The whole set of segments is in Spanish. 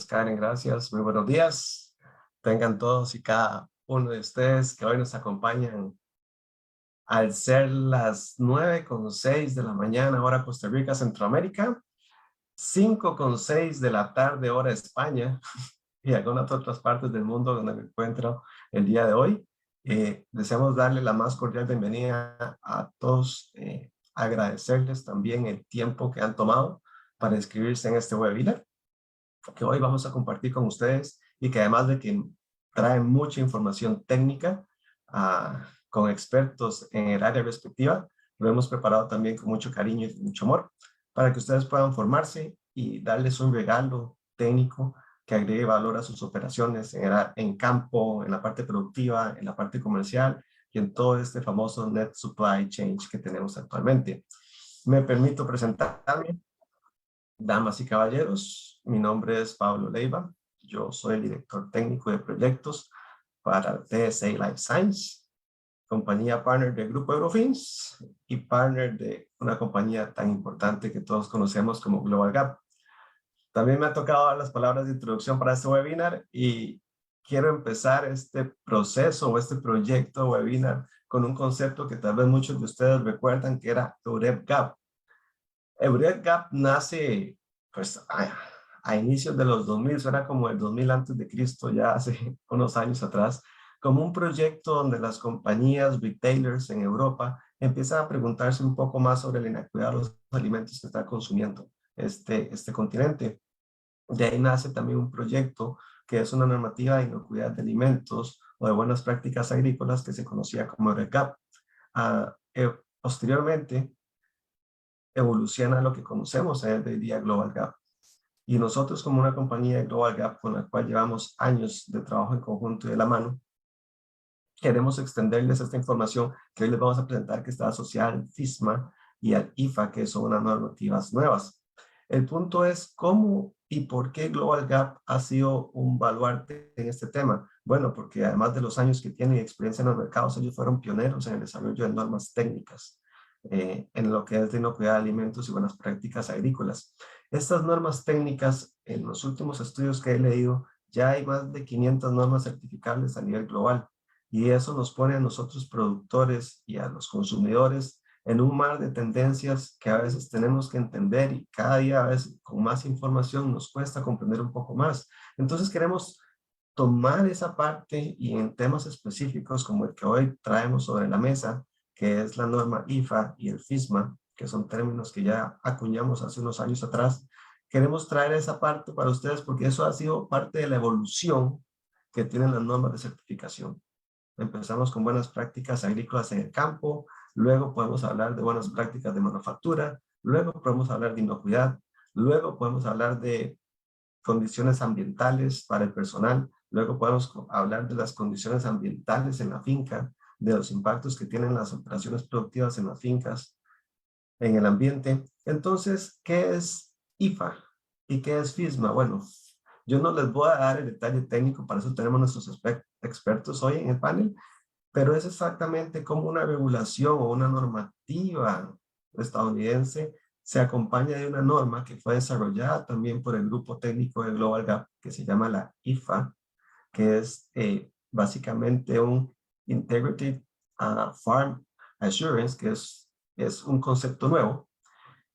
Karen, gracias. Muy buenos días. Tengan todos y cada uno de ustedes que hoy nos acompañan al ser las 9:06 de la mañana, hora Costa Rica, Centroamérica, 5:06 de la tarde, hora España, y algunas otras partes del mundo donde me encuentro el día de hoy. Deseamos darle la más cordial bienvenida a todos, agradecerles también el tiempo que han tomado para inscribirse en este webinar que hoy vamos a compartir con ustedes y que además de que trae mucha información técnica con expertos en el área respectiva, lo hemos preparado también con mucho cariño y mucho amor para que ustedes puedan formarse y darles un regalo técnico que agregue valor a sus operaciones en campo, en la parte productiva, en la parte comercial y en todo este famoso Net Supply Chain que tenemos actualmente. Me permito presentarme. Damas y caballeros, mi nombre es Pablo Leiva. Yo soy el director técnico de proyectos para TSA Life Science, compañía partner del Grupo Eurofins y partner de una compañía tan importante que todos conocemos como Global Gap. También me ha tocado dar las palabras de introducción para este webinar y quiero empezar este proceso o este proyecto webinar con un concepto que tal vez muchos de ustedes recuerdan que era EUREP Gap. EUREP Gap nace pues a inicios de los 2000, suena como el 2000 antes de Cristo, ya hace unos años atrás, como un proyecto donde las compañías retailers en Europa empiezan a preguntarse un poco más sobre la inocuidad de los alimentos que está consumiendo este continente. De ahí nace también un proyecto que es una normativa de inocuidad de alimentos o de buenas prácticas agrícolas que se conocía como EUREP Gap. Posteriormente, evoluciona lo que conocemos hoy día Global Gap. Y nosotros como una compañía de Global Gap con la cual llevamos años de trabajo en conjunto y de la mano, queremos extenderles esta información que hoy les vamos a presentar que está asociada al FISMA y al IFA, que son unas normativas nuevas. El punto es cómo y por qué Global Gap ha sido un baluarte en este tema. Bueno, porque además de los años que tienen y experiencia en los mercados, ellos fueron pioneros en el desarrollo de normas técnicas en lo que es de inocuidad de alimentos y buenas prácticas agrícolas. Estas normas técnicas, en los últimos estudios que he leído, ya hay más de 500 normas certificables a nivel global y eso nos pone a nosotros productores y a los consumidores en un mar de tendencias que a veces tenemos que entender y cada día a veces con más información nos cuesta comprender un poco más. Entonces queremos tomar esa parte y en temas específicos como el que hoy traemos sobre la mesa, que es la norma IFA y el FISMA, que son términos que ya acuñamos hace unos años atrás, queremos traer esa parte para ustedes porque eso ha sido parte de la evolución que tienen las normas de certificación. Empezamos con buenas prácticas agrícolas en el campo, luego podemos hablar de buenas prácticas de manufactura, luego podemos hablar de inocuidad, luego podemos hablar de condiciones ambientales para el personal, luego podemos hablar de las condiciones ambientales en la finca, de los impactos que tienen las operaciones productivas en las fincas, en el ambiente. Entonces, ¿qué es IFA y qué es FISMA? Bueno, yo no les voy a dar el detalle técnico, para eso tenemos nuestros expertos hoy en el panel, pero es exactamente como una regulación o una normativa estadounidense se acompaña de una norma que fue desarrollada también por el grupo técnico de Global Gap, que se llama la IFA, que es básicamente un Integrated Farm Assurance, que es un concepto nuevo.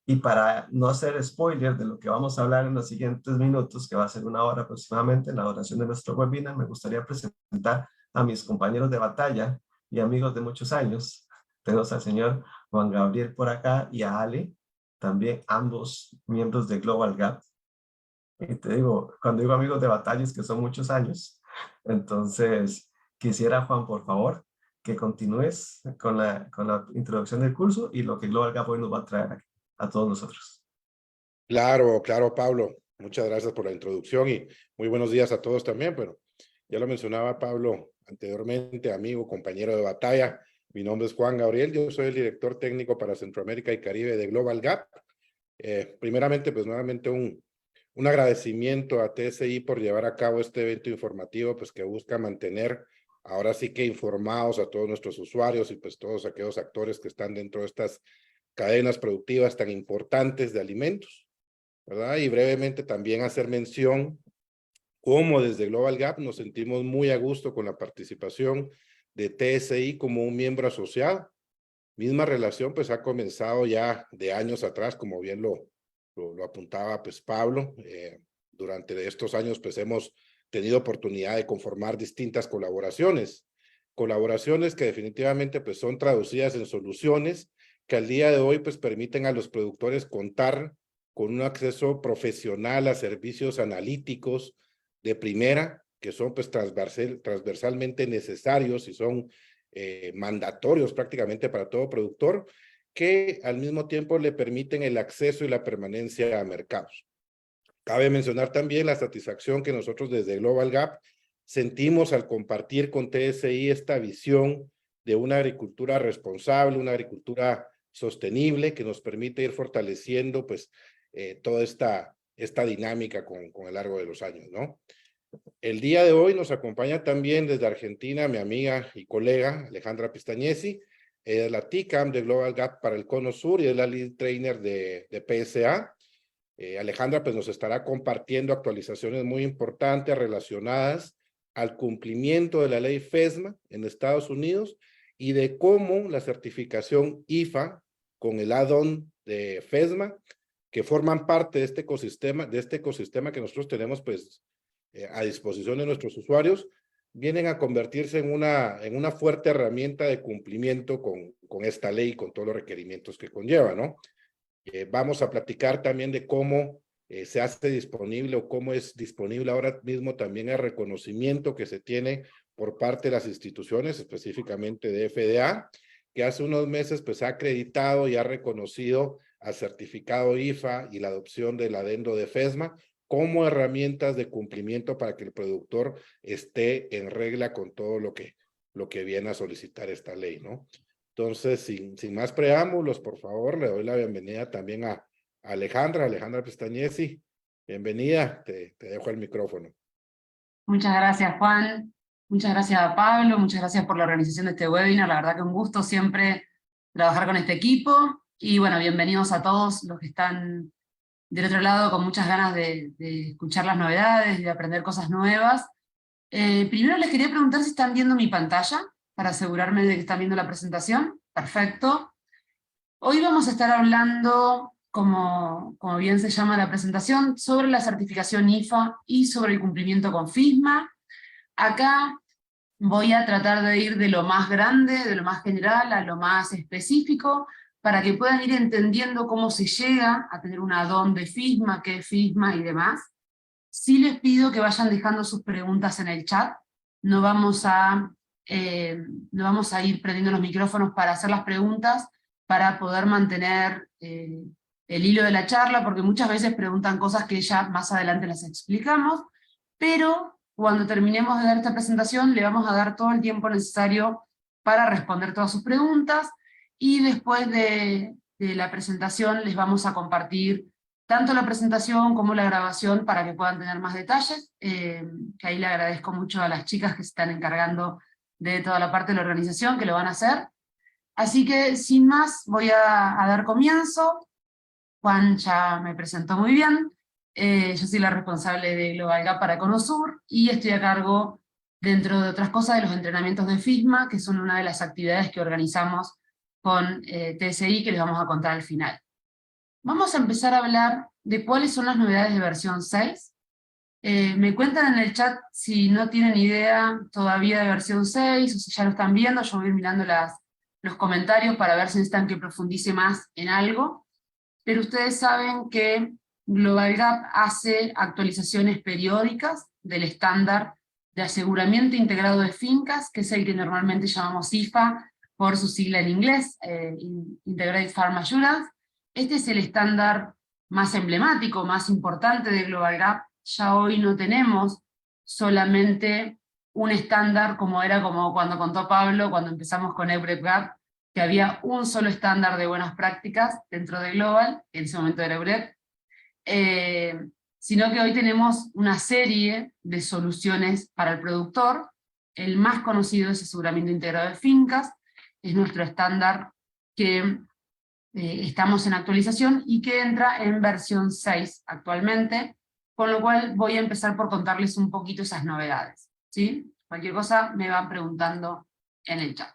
Y para no hacer spoiler de lo que vamos a hablar en los siguientes minutos, que va a ser una hora aproximadamente en la duración de nuestro webinar, me gustaría presentar a mis compañeros de batalla y amigos de muchos años. Tenemos al señor Juan Gabriel por acá y a Ale, también ambos miembros de Global Gap. Y te digo, cuando digo amigos de batalla es que son muchos años. Entonces, quisiera, Juan, por favor, que continúes con la introducción del curso y lo que Global Gap hoy nos va a traer aquí, a todos nosotros. Claro, claro, Pablo. Muchas gracias por la introducción y muy buenos días a todos también. Pero ya lo mencionaba Pablo anteriormente, amigo, compañero de batalla. Mi nombre es Juan Gabriel, yo soy el director técnico para Centroamérica y Caribe de Global Gap. Primeramente, pues nuevamente un agradecimiento a TSI por llevar a cabo este evento informativo, pues que busca mantener ahora sí que informados a todos nuestros usuarios y pues todos aquellos actores que están dentro de estas cadenas productivas tan importantes de alimentos, ¿verdad? Y brevemente también hacer mención cómo desde Global Gap nos sentimos muy a gusto con la participación de TSI como un miembro asociado. Misma relación pues ha comenzado ya de años atrás, como bien lo apuntaba pues Pablo. Durante estos años pues hemos tenido oportunidad de conformar distintas colaboraciones que definitivamente pues son traducidas en soluciones que al día de hoy pues permiten a los productores contar con un acceso profesional a servicios analíticos de primera, que son pues transversalmente necesarios y son mandatorios prácticamente para todo productor, que al mismo tiempo le permiten el acceso y la permanencia a mercados. Cabe mencionar también la satisfacción que nosotros desde Global Gap sentimos al compartir con TSI esta visión de una agricultura responsable, una agricultura sostenible que nos permite ir fortaleciendo pues toda esta dinámica con el largo de los años, ¿no? El día de hoy nos acompaña también desde Argentina mi amiga y colega Alejandra Pistañesi, es la TCAM de Global Gap para el Cono Sur y es la lead trainer de PSA. Alejandra pues nos estará compartiendo actualizaciones muy importantes relacionadas al cumplimiento de la ley FESMA en Estados Unidos y de cómo la certificación IFA con el add-on de FESMA, que forman parte de este ecosistema que nosotros tenemos pues a disposición de nuestros usuarios, vienen a convertirse en una fuerte herramienta de cumplimiento con esta ley y con todos los requerimientos que conlleva, ¿no? Vamos a platicar también de cómo se hace disponible o cómo es disponible ahora mismo también el reconocimiento que se tiene por parte de las instituciones, específicamente de FDA, que hace unos meses pues ha acreditado y ha reconocido al certificado IFA y la adopción del adendo de FESMA como herramientas de cumplimiento para que el productor esté en regla con todo lo que viene a solicitar esta ley, ¿no? Entonces, sin más preámbulos, por favor, le doy la bienvenida también a Alejandra Pistañesi. Bienvenida, te dejo el micrófono. Muchas gracias, Juan. Muchas gracias a Pablo. Muchas gracias por la organización de este webinar. La verdad que un gusto siempre trabajar con este equipo. Y bueno, bienvenidos a todos los que están del otro lado con muchas ganas de escuchar las novedades, de aprender cosas nuevas. Primero les quería preguntar si están viendo mi pantalla, para asegurarme de que están viendo la presentación. Perfecto. Hoy vamos a estar hablando, como bien se llama la presentación, sobre la certificación IFA y sobre el cumplimiento con FISMA. Acá voy a tratar de ir de lo más grande, de lo más general, a lo más específico, para que puedan ir entendiendo cómo se llega a tener un add-on de FISMA, qué es FISMA y demás. Sí les pido que vayan dejando sus preguntas en el chat. No vamos a ir prendiendo los micrófonos para hacer las preguntas, para poder mantener el hilo de la charla, porque muchas veces preguntan cosas que ya más adelante las explicamos, pero cuando terminemos de dar esta presentación le vamos a dar todo el tiempo necesario para responder todas sus preguntas, y después de la presentación les vamos a compartir tanto la presentación como la grabación para que puedan tener más detalles, que ahí le agradezco mucho a las chicas que se están encargando de toda la parte de la organización, que lo van a hacer. Así que, sin más, voy a dar comienzo. Juan ya me presentó muy bien. Yo soy la responsable de Global Gap para Cono Sur, y estoy a cargo, dentro de otras cosas, de los entrenamientos de FISMA, que son una de las actividades que organizamos con TSI, que les vamos a contar al final. Vamos a empezar a hablar de cuáles son las novedades de versión 6. Me cuentan en el chat si no tienen idea todavía de versión 6, o si ya lo están viendo. Yo voy a ir mirando los comentarios para ver si necesitan que profundice más en algo. Pero ustedes saben que Global Gap hace actualizaciones periódicas del estándar de aseguramiento integrado de fincas, que es el que normalmente llamamos IFA por su sigla en inglés, Integrated Farm Assurance. Este es el estándar más emblemático, más importante de Global Gap. Ya hoy no tenemos solamente un estándar como era como cuando contó Pablo, cuando empezamos con EUREP Gap, que había un solo estándar de buenas prácticas dentro de Global, en ese momento era EUREP, sino que hoy tenemos una serie de soluciones para el productor. El más conocido es aseguramiento integrado de fincas, es nuestro estándar que estamos en actualización y que entra en versión 6 actualmente, con lo cual voy a empezar por contarles un poquito esas novedades, ¿sí? Cualquier cosa me van preguntando en el chat.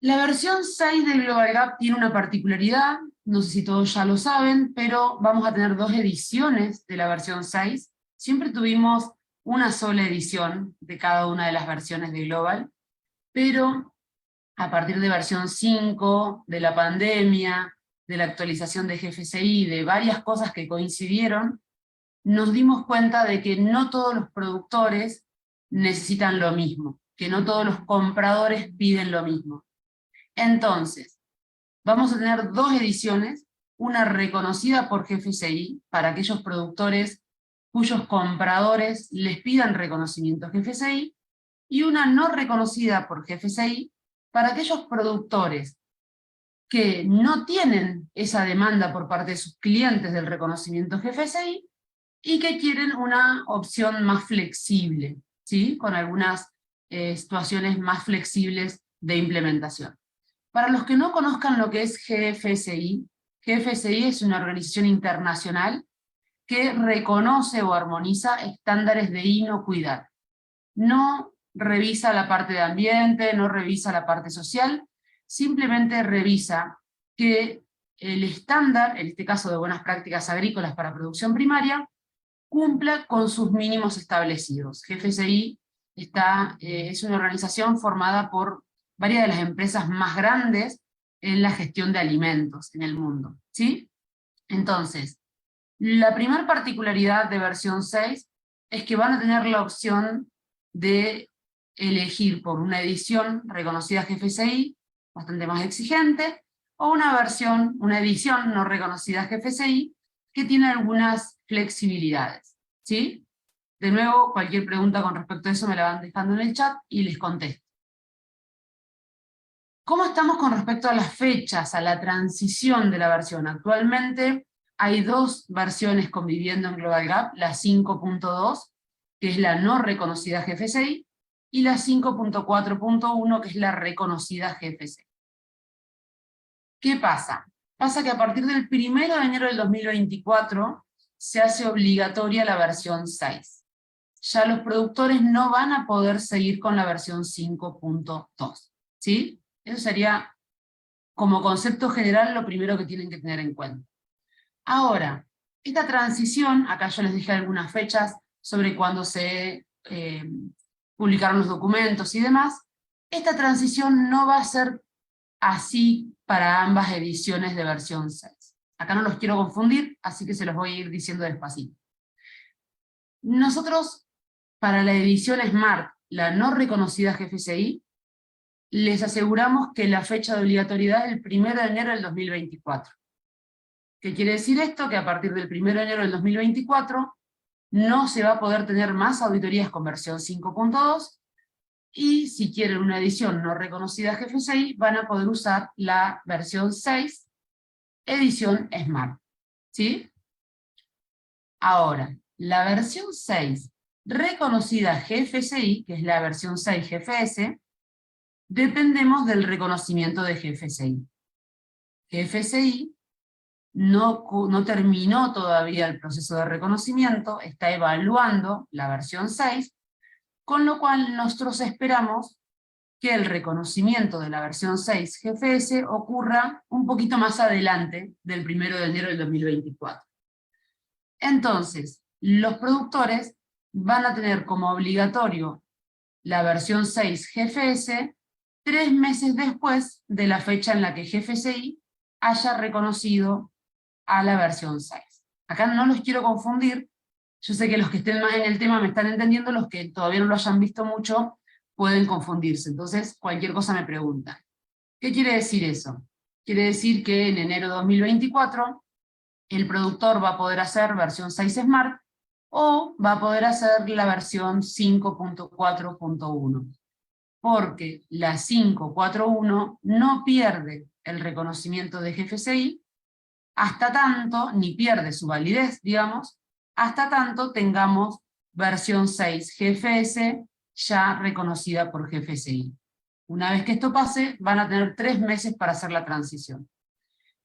La versión 6 de Global Gap tiene una particularidad, no sé si todos ya lo saben, pero vamos a tener 2 ediciones de la versión 6. Siempre tuvimos una sola edición de cada una de las versiones de Global, pero a partir de versión 5, de la pandemia, de la actualización de GFCI, de varias cosas que coincidieron, nos dimos cuenta de que no todos los productores necesitan lo mismo, que no todos los compradores piden lo mismo. Entonces, vamos a tener 2 ediciones, una reconocida por GFCI, para aquellos productores cuyos compradores les pidan reconocimiento GFCI, y una no reconocida por GFCI, para aquellos productores que no tienen esa demanda por parte de sus clientes del reconocimiento GFCI, y que quieren una opción más flexible, ¿sí? Con algunas situaciones más flexibles de implementación. Para los que no conozcan lo que es GFCI, GFCI es una organización internacional que reconoce o armoniza estándares de inocuidad. No revisa la parte de ambiente, no revisa la parte social, simplemente revisa que el estándar, en este caso de buenas prácticas agrícolas para producción primaria, cumpla con sus mínimos establecidos. GFCI es una organización formada por varias de las empresas más grandes en la gestión de alimentos en el mundo, ¿sí? Entonces, la primera particularidad de versión 6 es que van a tener la opción de elegir por una edición reconocida GFCI, bastante más exigente, o una edición no reconocida GFCI, que tiene algunas flexibilidades, ¿sí? De nuevo, cualquier pregunta con respecto a eso me la van dejando en el chat y les contesto. ¿Cómo estamos con respecto a las fechas, a la transición de la versión? Actualmente hay 2 versiones conviviendo en Global Gap, la 5.2, que es la no reconocida GFCI, y la 5.4.1, que es la reconocida GFCI. ¿Qué pasa? Pasa que a partir del 1 de enero del 2024 se hace obligatoria la versión 6. Ya los productores no van a poder seguir con la versión 5.2, ¿sí? Eso sería, como concepto general, lo primero que tienen que tener en cuenta. Ahora, esta transición, acá yo les dije algunas fechas sobre cuándo se publicaron los documentos y demás, esta transición no va a ser así para ambas ediciones de versión 6. Acá no los quiero confundir, así que se los voy a ir diciendo despacito. Nosotros, para la edición Smart, la no reconocida GFCI, les aseguramos que la fecha de obligatoriedad es el 1 de enero del 2024. ¿Qué quiere decir esto? Que a partir del 1 de enero del 2024 no se va a poder tener más auditorías con versión 5.2, y si quieren una edición no reconocida GFCI, van a poder usar la versión 6, edición Smart, ¿sí? Ahora, la versión 6 reconocida GFCI, que es la versión 6 GFS, dependemos del reconocimiento de GFCI. GFCI no terminó todavía el proceso de reconocimiento, está evaluando la versión 6, con lo cual nosotros esperamos que el reconocimiento de la versión 6 GFS ocurra un poquito más adelante del 1 de enero del 2024. Entonces, los productores van a tener como obligatorio la versión 6 GFS 3 meses después de la fecha en la que GFCI haya reconocido a la versión 6. Acá no los quiero confundir, yo sé que los que estén más en el tema me están entendiendo, los que todavía no lo hayan visto mucho pueden confundirse, entonces cualquier cosa me preguntan. ¿Qué quiere decir eso? Quiere decir que en enero de 2024 el productor va a poder hacer versión 6 Smart o va a poder hacer la versión 5.4.1. Porque la 5.4.1 no pierde el reconocimiento de GFCI hasta tanto, ni pierde su validez, digamos, hasta tanto tengamos versión 6 GFS ya reconocida por GFCI. Una vez que esto pase, van a tener 3 meses para hacer la transición.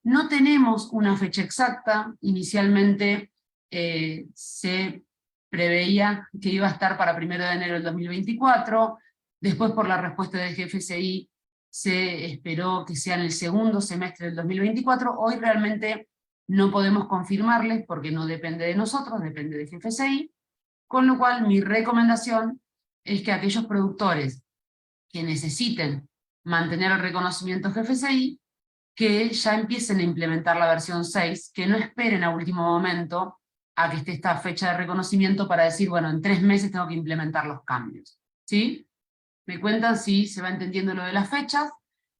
No tenemos una fecha exacta, inicialmente se preveía que iba a estar para 1 de enero del 2024, después por la respuesta del GFCI se esperó que sea en el segundo semestre del 2024, hoy realmente no podemos confirmarles porque no depende de nosotros, depende de GFCI, con lo cual mi recomendación es que aquellos productores que necesiten mantener el reconocimiento GFCI, que ya empiecen a implementar la versión 6, que no esperen a último momento a que esté esta fecha de reconocimiento para decir, bueno, en 3 meses tengo que implementar los cambios. ¿Sí? Me cuentan si se va entendiendo lo de las fechas.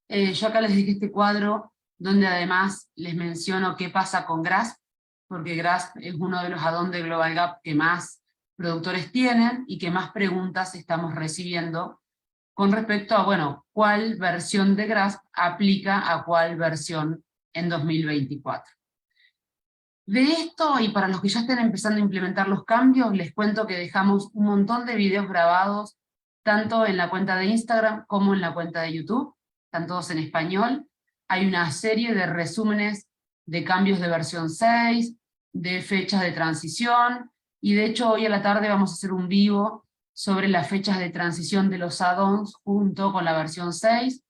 Yo acá les dije este cuadro, donde además les menciono qué pasa con GRASP, porque GRASP es uno de los add-ons de Global Gap que más productores tienen y que más preguntas estamos recibiendo con respecto a, bueno, cuál versión de GRASP aplica a cuál versión en 2024. De esto, y para los que ya estén empezando a implementar los cambios, les cuento que dejamos un montón de videos grabados, tanto en la cuenta de Instagram como en la cuenta de YouTube, están todos en español. Hay una serie de resúmenes de cambios de versión 6, de fechas de transición, y de hecho hoy a la tarde vamos a hacer un vivo sobre las fechas de transición de los add-ons junto con la versión 6.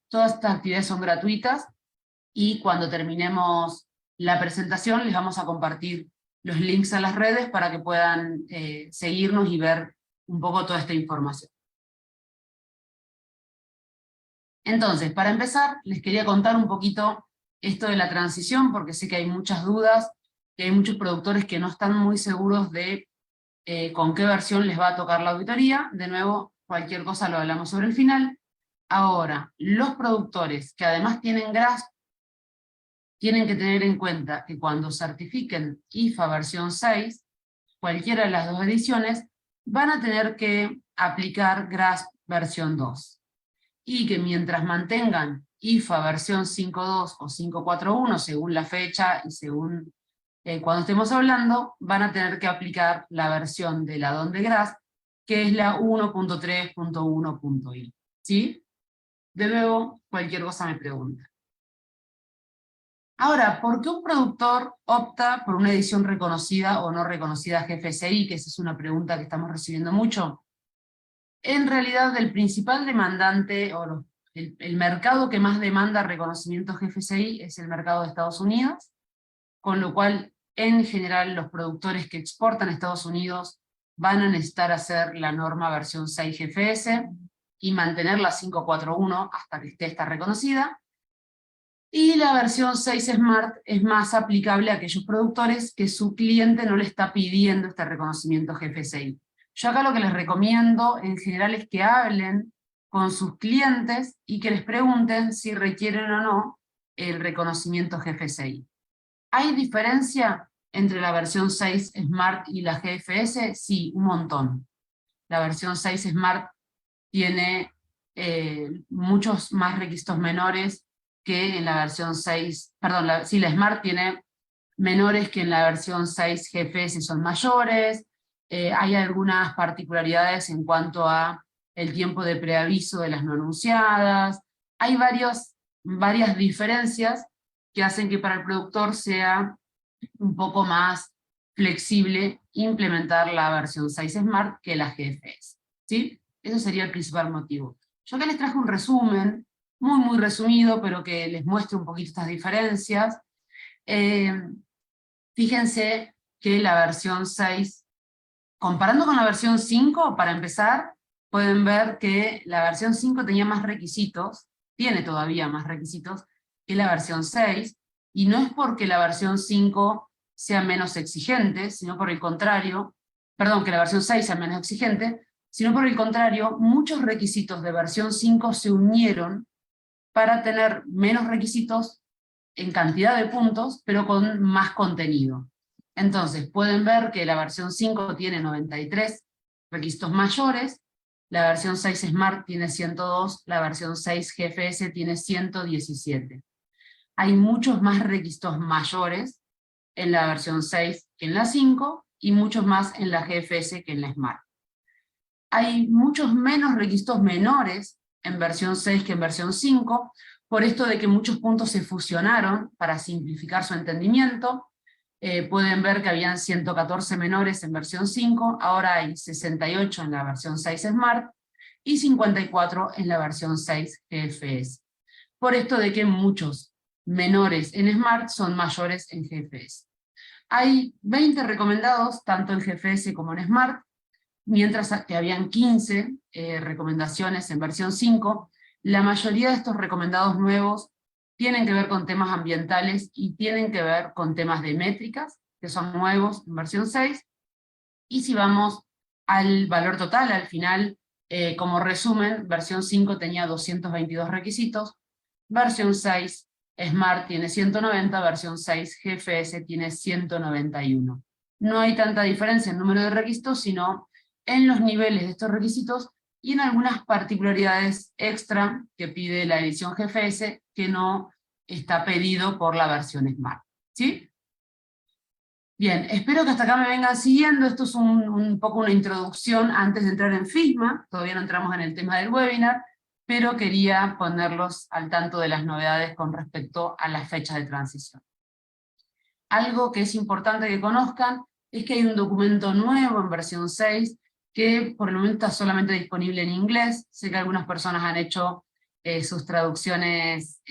Todas estas actividades son gratuitas, y cuando terminemos la presentación les vamos a compartir los links a las redes para que puedan seguirnos y ver un poco toda esta información. Entonces, para empezar, les quería contar un poquito esto de la transición, porque sé que hay muchas dudas, que hay muchos productores que no están muy seguros de con qué versión les va a tocar la auditoría. De nuevo, cualquier cosa lo hablamos sobre el final. Ahora, los productores que además tienen GRASP, tienen que tener en cuenta que cuando certifiquen IFA versión 6, cualquiera de las dos ediciones, van a tener que aplicar GRASP versión 2. Y que mientras mantengan IFA versión 5.2 o 5.4.1, según la fecha y según cuando estemos hablando, van a tener que aplicar la versión del add-on de GRASP, que es la 1.3.1.i. ¿Sí? De nuevo, cualquier cosa me pregunta. Ahora, ¿por qué un productor opta por una edición reconocida o no reconocida GFCI? Que esa es una pregunta que estamos recibiendo mucho. En realidad, el principal demandante, o el mercado que más demanda reconocimiento GFCI es el mercado de Estados Unidos, con lo cual, en general, los productores que exportan a Estados Unidos van a necesitar hacer la norma versión 6 GFS y mantener la 5.4.1 hasta que esté esta reconocida. Y la versión 6 Smart es más aplicable a aquellos productores que su cliente no le está pidiendo este reconocimiento GFCI. Yo acá lo que les recomiendo en general es que hablen con sus clientes y que les pregunten si requieren o no el reconocimiento GFCI. ¿Hay diferencia entre la versión 6 Smart y la GFS? Sí, un montón. La versión 6 Smart tiene muchos más requisitos menores que en la versión 6, perdón, la Smart tiene menores que en la versión 6 GFS, son mayores. Hay algunas particularidades en cuanto a el tiempo de preaviso de las no anunciadas. Hay varias diferencias que hacen que para el productor sea un poco más flexible implementar la versión 6 Smart que la GFS. ¿Sí? Ese sería el principal motivo. Yo acá les traje un resumen, muy resumido, pero que les muestre un poquito estas diferencias. Fíjense que la versión 6, comparando con la versión 5, para empezar, pueden ver que la versión 5 tenía más requisitos, tiene todavía más requisitos que la versión 6, y no es porque la versión 5 sea menos exigente, sino por el contrario, perdón, que la versión 6 sea menos exigente, sino por el contrario, muchos requisitos de versión 5 se unieron para tener menos requisitos en cantidad de puntos, pero con más contenido. Entonces, pueden ver que la versión 5 tiene 93 requisitos mayores, la versión 6 Smart tiene 102, la versión 6 GFS tiene 117. Hay muchos más requisitos mayores en la versión 6 que en la 5, y muchos más en la GFS que en la Smart. Hay muchos menos requisitos menores en versión 6 que en versión 5, por esto de que muchos puntos se fusionaron para simplificar su entendimiento. pueden ver que habían 114 menores en versión 5, ahora hay 68 en la versión 6 Smart, y 54 en la versión 6 GFS. Por esto de que muchos menores en Smart son mayores en GFS. Hay 20 recomendados, tanto en GFS como en Smart, mientras que habían 15 recomendaciones en versión 5. La mayoría de estos recomendados nuevos tienen que ver con temas ambientales y tienen que ver con temas de métricas, que son nuevos en versión 6. Y si vamos al valor total, al final, como resumen, versión 5 tenía 222 requisitos, versión 6 Smart tiene 190, versión 6 GFS tiene 191. No hay tanta diferencia en número de requisitos, sino en los niveles de estos requisitos y en algunas particularidades extra que pide la edición GFS que no está pedido por la versión Smart. ¿Sí? Bien, espero que hasta acá me vengan siguiendo. Esto es un poco una introducción antes de entrar en FISMA. Todavía no entramos en el tema del webinar, pero quería ponerlos al tanto de las novedades con respecto a las fechas de transición. Algo que es importante que conozcan es que hay un documento nuevo en versión 6 que por el momento está solamente disponible en inglés. Sé que algunas personas han hecho sus traducciones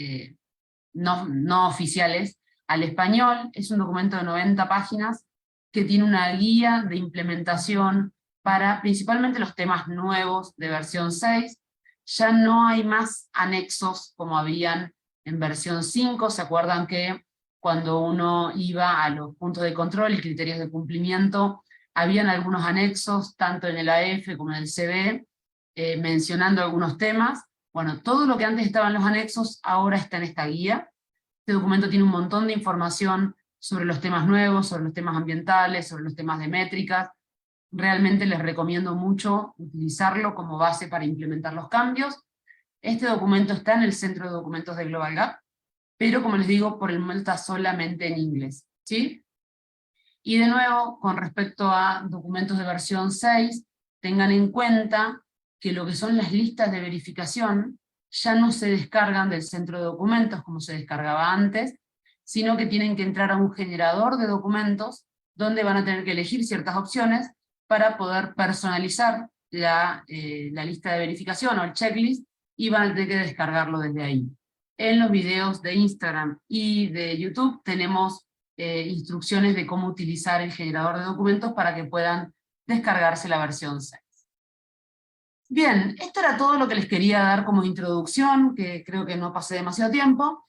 no oficiales al español. Es un documento de 90 páginas que tiene una guía de implementación para principalmente los temas nuevos de versión 6. Ya no hay más anexos como habían en versión 5. ¿Se acuerdan que cuando uno iba a los puntos de control y criterios de cumplimiento, habían algunos anexos, tanto en el AF como en el CB, mencionando algunos temas? Bueno, todo lo que antes estaba en los anexos ahora está en esta guía. Este documento tiene un montón de información sobre los temas nuevos, sobre los temas ambientales, sobre los temas de métricas. Realmente les recomiendo mucho utilizarlo como base para implementar los cambios. Este documento está en el centro de documentos de Global Gap, pero como les digo, por el momento está solamente en inglés, ¿sí? Y de nuevo, con respecto a documentos de versión 6, tengan en cuenta que lo que son las listas de verificación ya no se descargan del centro de documentos como se descargaba antes, sino que tienen que entrar a un generador de documentos donde van a tener que elegir ciertas opciones para poder personalizar la lista de verificación o el checklist, y van a tener que descargarlo desde ahí. En los videos de Instagram y de YouTube tenemos instrucciones de cómo utilizar el generador de documentos para que puedan descargarse la versión 6. Bien, esto era todo lo que les quería dar como introducción, que creo que no pasé demasiado tiempo.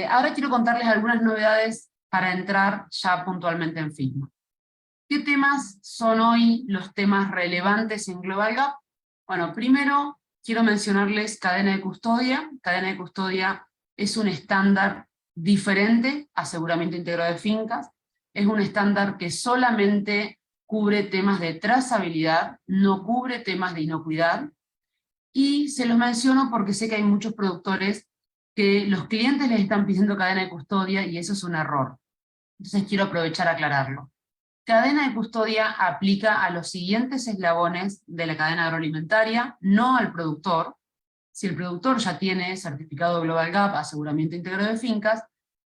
Ahora quiero contarles algunas novedades para entrar ya puntualmente en FISMA. ¿Qué temas son hoy los temas relevantes en Global Gap? Bueno, primero quiero mencionarles cadena de custodia. Cadena de custodia es un estándar diferente a aseguramiento integrado de fincas. Es un estándar que solamente cubre temas de trazabilidad, no cubre temas de inocuidad. Y se los menciono porque sé que hay muchos productores que los clientes les están pidiendo cadena de custodia y eso es un error. Entonces quiero aprovechar a aclararlo. Cadena de custodia aplica a los siguientes eslabones de la cadena agroalimentaria, no al productor. Si el productor ya tiene certificado Global Gap, aseguramiento integrado de fincas,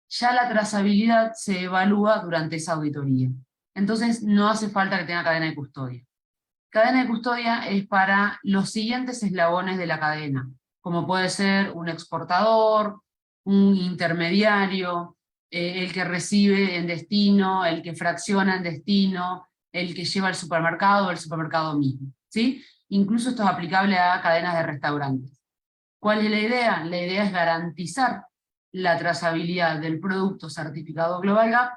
ya la trazabilidad se evalúa durante esa auditoría. Entonces no hace falta que tenga cadena de custodia. Cadena de custodia es para los siguientes eslabones de la cadena, como puede ser un exportador, un intermediario, el que recibe en destino, el que fracciona en destino, el que lleva al supermercado o el supermercado mismo, ¿sí? Incluso esto es aplicable a cadenas de restaurantes. ¿Cuál es la idea? La idea es garantizar la trazabilidad del producto certificado Global Gap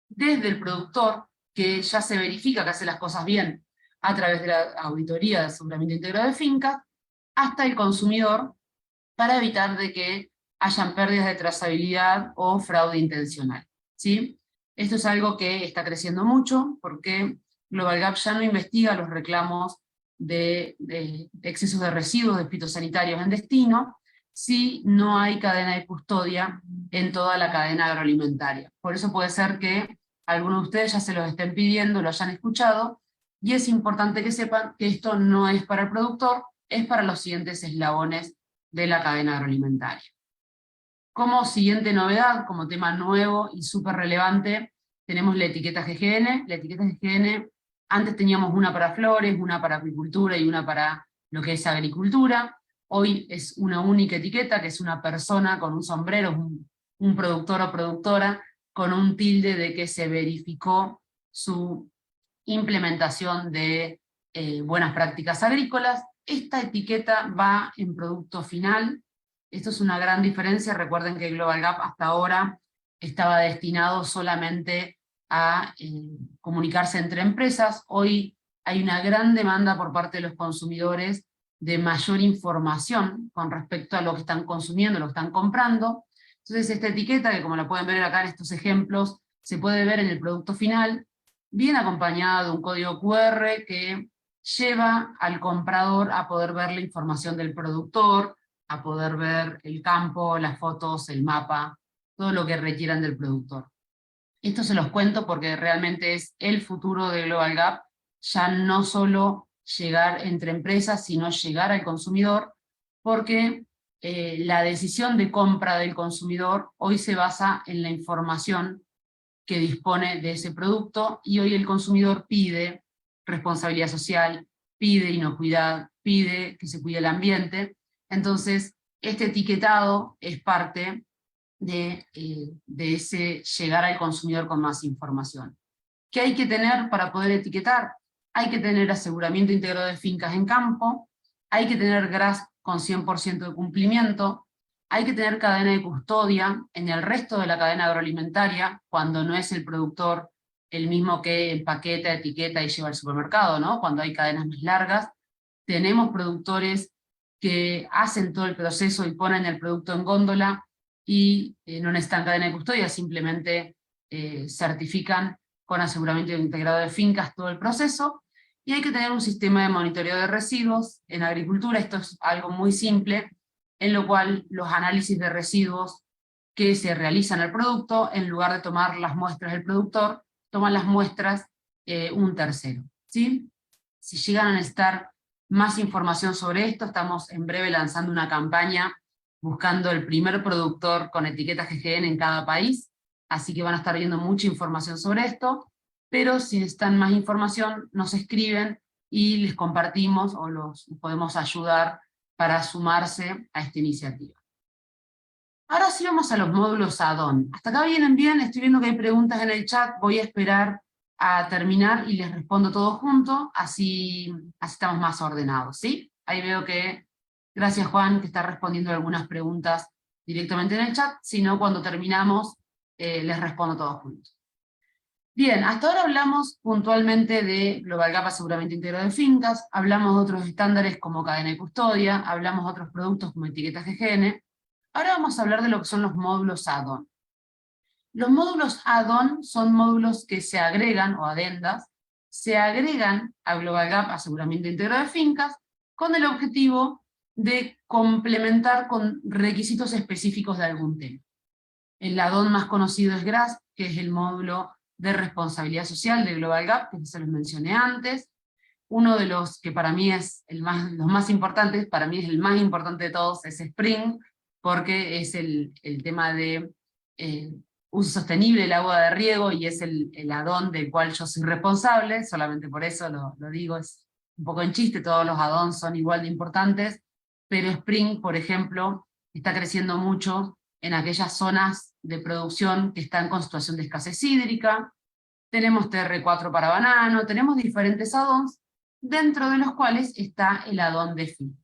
desde el productor, que ya se verifica que hace las cosas bien a través de la auditoría de aseguramiento integrado de fincas, hasta el consumidor, para evitar de que hayan pérdidas de trazabilidad o fraude intencional, ¿sí? Esto es algo que está creciendo mucho, porque Global Gap ya no investiga los reclamos de excesos de residuos de fitosanitarios en destino, si no hay cadena de custodia en toda la cadena agroalimentaria. Por eso puede ser que algunos de ustedes ya se los estén pidiendo, lo hayan escuchado, y es importante que sepan que esto no es para el productor, es para los siguientes eslabones de la cadena agroalimentaria. Como siguiente novedad, como tema nuevo y súper relevante, tenemos la etiqueta GGN. La etiqueta GGN, antes teníamos una para flores, una para acuicultura y una para lo que es agricultura. Hoy es una única etiqueta, que es una persona con un sombrero, un productor o productora, con un tilde de que se verificó su implementación de buenas prácticas agrícolas. Esta etiqueta va en producto final. Esto es una gran diferencia. Recuerden que Global Gap hasta ahora estaba destinado solamente a comunicarse entre empresas. Hoy hay una gran demanda por parte de los consumidores de mayor información con respecto a lo que están consumiendo, lo que están comprando. Entonces esta etiqueta, que como la pueden ver acá en estos ejemplos, se puede ver en el producto final, bien acompañada de un código QR que lleva al comprador a poder ver la información del productor, a poder ver el campo, las fotos, el mapa, todo lo que requieran del productor. Esto se los cuento porque realmente es el futuro de Global Gap, ya no solo llegar entre empresas, sino llegar al consumidor, porque la decisión de compra del consumidor hoy se basa en la información que dispone de ese producto, y hoy el consumidor pide responsabilidad social, pide inocuidad, pide que se cuide el ambiente. Entonces, este etiquetado es parte de ese llegar al consumidor con más información. ¿Qué hay que tener para poder etiquetar? Hay que tener aseguramiento integrado de fincas en campo, hay que tener GRAS con 100% de cumplimiento, hay que tener cadena de custodia en el resto de la cadena agroalimentaria, cuando no es el productor el mismo que empaqueta, etiqueta y lleva al supermercado, ¿no? Cuando hay cadenas más largas. Tenemos productores que hacen todo el proceso y ponen el producto en góndola y no necesitan cadena de custodia, simplemente certifican con aseguramiento integrado de fincas todo el proceso. Y hay que tener un sistema de monitoreo de residuos. En agricultura esto es algo muy simple, en lo cual los análisis de residuos que se realizan al producto, en lugar de tomar las muestras del productor, toman las muestras un tercero, ¿sí? Si llegan a necesitar más información sobre esto, estamos en breve lanzando una campaña buscando el primer productor con etiqueta GGN en cada país, así que van a estar viendo mucha información sobre esto, pero si necesitan más información, nos escriben y les compartimos o los podemos ayudar para sumarse a esta iniciativa. Ahora sí vamos a los módulos add-on. Hasta acá vienen bien, estoy viendo que hay preguntas en el chat, voy a esperar a terminar y les respondo todo junto, así estamos más ordenados, ¿sí? Ahí veo que, gracias Juan, que está respondiendo algunas preguntas directamente en el chat, si no cuando terminamos les respondo todos juntos. Bien, hasta ahora hablamos puntualmente de Global Gap aseguramiento integrado de fincas, hablamos de otros estándares como cadena de custodia, hablamos de otros productos como etiquetas GGN. Ahora vamos a hablar de lo que son los módulos add-on. Los módulos add-on son módulos que se agregan, o adendas, se agregan a Global Gap aseguramiento integrado de fincas con el objetivo de complementar con requisitos específicos de algún tema. El add-on más conocido es GRAS, que es el módulo de responsabilidad social de Global Gap, que se los mencioné antes. Uno de los que para mí es los más importantes, para mí es el más importante de todos, es Spring, porque es el tema de uso sostenible del agua de riego, y es el add-on del cual yo soy responsable, solamente por eso lo digo, es un poco en chiste, todos los add-ons son igual de importantes, pero Spring, por ejemplo, está creciendo mucho en aquellas zonas de producción que están con situación de escasez hídrica. Tenemos TR4 para banano, tenemos diferentes add-ons, dentro de los cuales está el add-on de FISMA.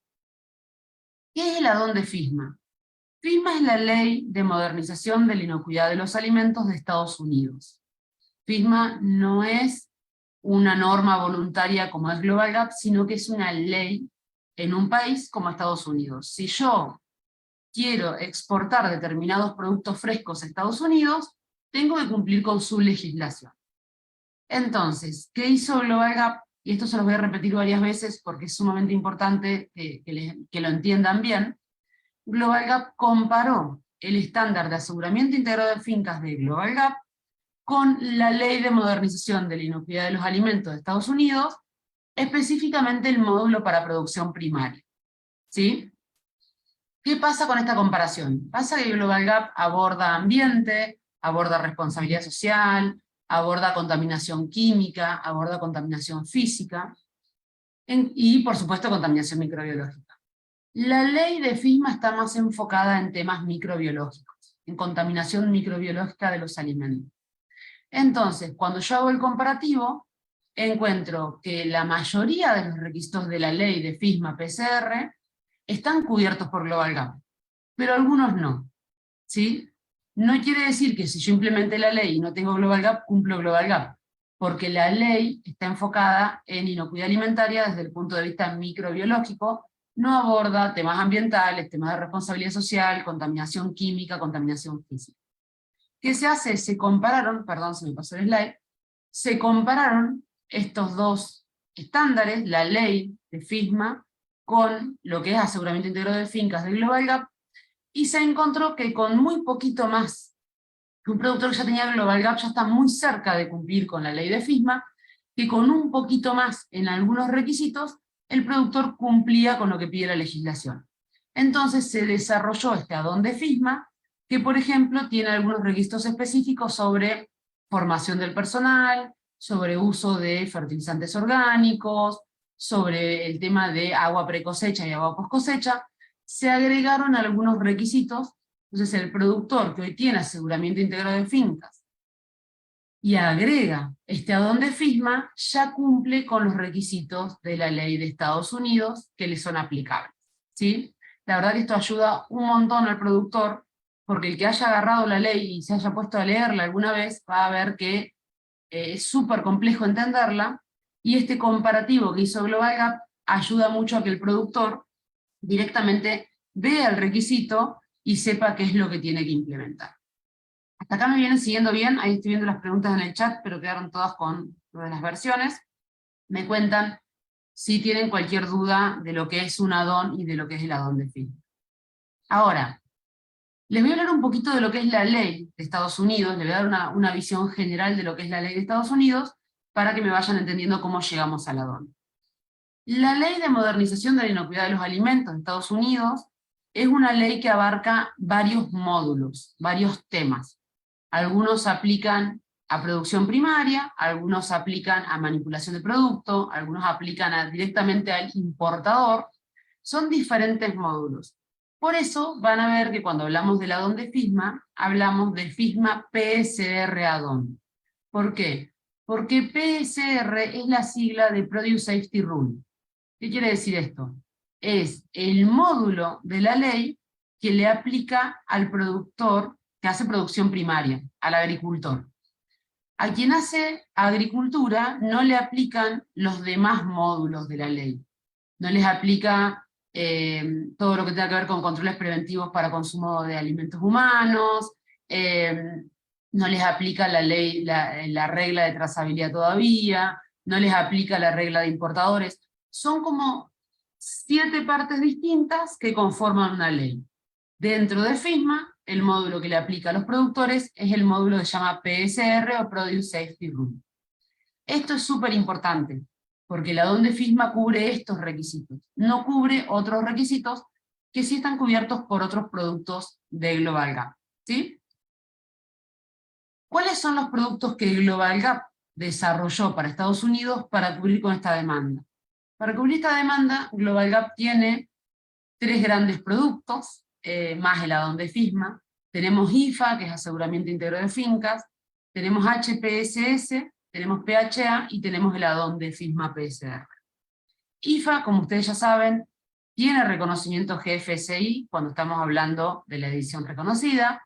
¿Qué es el add-on de FISMA? FISMA es la Ley de Modernización de la Inocuidad de los Alimentos de Estados Unidos. FISMA no es una norma voluntaria como es Global Gap, sino que es una ley en un país como Estados Unidos. Si yo quiero exportar determinados productos frescos a Estados Unidos, tengo que cumplir con su legislación. Entonces, ¿qué hizo Global Gap? Y esto se los voy a repetir varias veces porque es sumamente importante que lo entiendan bien. Global Gap comparó el estándar de aseguramiento integrado de fincas de Global Gap con la Ley de Modernización de la Inocuidad de los Alimentos de Estados Unidos, específicamente el módulo para producción primaria. ¿Sí? ¿Qué pasa con esta comparación? Pasa que Global Gap aborda ambiente, aborda responsabilidad social, aborda contaminación química, aborda contaminación física, y por supuesto contaminación microbiológica. La ley de FISMA está más enfocada en temas microbiológicos, en contaminación microbiológica de los alimentos. Entonces, cuando yo hago el comparativo, encuentro que la mayoría de los requisitos de la ley de FISMA-PCR están cubiertos por Global Gap, pero algunos no, ¿sí? No quiere decir que si yo implementé la ley y no tengo Global Gap, cumplo Global Gap, porque la ley está enfocada en inocuidad alimentaria desde el punto de vista microbiológico, no aborda temas ambientales, temas de responsabilidad social, contaminación química, contaminación física. ¿Qué se hace? Se compararon, perdón, se me pasó el slide, se compararon estos dos estándares, la ley de FISMA, con lo que es aseguramiento integrado de fincas de Global Gap, y se encontró que con muy poquito más, que un productor que ya tenía Global Gap ya está muy cerca de cumplir con la ley de FISMA, que con un poquito más en algunos requisitos, el productor cumplía con lo que pide la legislación. Entonces se desarrolló este add-on de FISMA, que por ejemplo tiene algunos requisitos específicos sobre formación del personal, sobre uso de fertilizantes orgánicos, sobre el tema de agua precosecha y agua post-cosecha. Se agregaron algunos requisitos. Entonces el productor que hoy tiene aseguramiento integrado de fincas y agrega este add-on de FISMA, ya cumple con los requisitos de la ley de Estados Unidos que le son aplicables, ¿sí? La verdad que esto ayuda un montón al productor, porque el que haya agarrado la ley y se haya puesto a leerla alguna vez, va a ver que es súper complejo entenderla, y este comparativo que hizo Global Gap ayuda mucho a que el productor directamente vea el requisito y sepa qué es lo que tiene que implementar. Hasta acá me vienen siguiendo bien, ahí estoy viendo las preguntas en el chat, pero quedaron todas con lo de las versiones. Me cuentan si tienen cualquier duda de lo que es un add-on y de lo que es el add-on de FISMA. Ahora, les voy a hablar un poquito de lo que es la ley de Estados Unidos, les voy a dar una visión general de lo que es la ley de Estados Unidos, para que me vayan entendiendo cómo llegamos al add-on. La Ley de Modernización de la Inocuidad de los Alimentos de Estados Unidos es una ley que abarca varios módulos, varios temas. Algunos aplican a producción primaria, algunos aplican a manipulación de producto, algunos aplican directamente al importador. Son diferentes módulos. Por eso van a ver que cuando hablamos del add-on de FISMA, hablamos de FISMA PSR add-on. ¿Por qué? Porque PSR es la sigla de Produce Safety Rule. ¿Qué quiere decir esto? Es el módulo de la ley que le aplica al productor que hace producción primaria, al agricultor. A quien hace agricultura no le aplican los demás módulos de la ley. No les aplica todo lo que tenga que ver con controles preventivos para consumo de alimentos humanos, no les aplica la ley, la regla de trazabilidad todavía, no les aplica la regla de importadores. Son como 7 partes distintas que conforman una ley. Dentro de FISMA, el módulo que le aplica a los productores es el módulo que se llama PSR o Produce Safety Rule. Esto es súper importante, porque el add-on de FISMA cubre estos requisitos, no cubre otros requisitos que sí están cubiertos por otros productos de Global Gap, ¿sí? ¿Cuáles son los productos que Global Gap desarrolló para Estados Unidos para cubrir con esta demanda? Para cubrir esta demanda, Global Gap tiene 3 grandes productos, más el add-on de FISMA. Tenemos IFA, que es aseguramiento integrado de fincas, tenemos HPSS, tenemos PHA y tenemos el add-on de FISMA PSR. IFA, como ustedes ya saben, tiene reconocimiento GFSI cuando estamos hablando de la edición reconocida,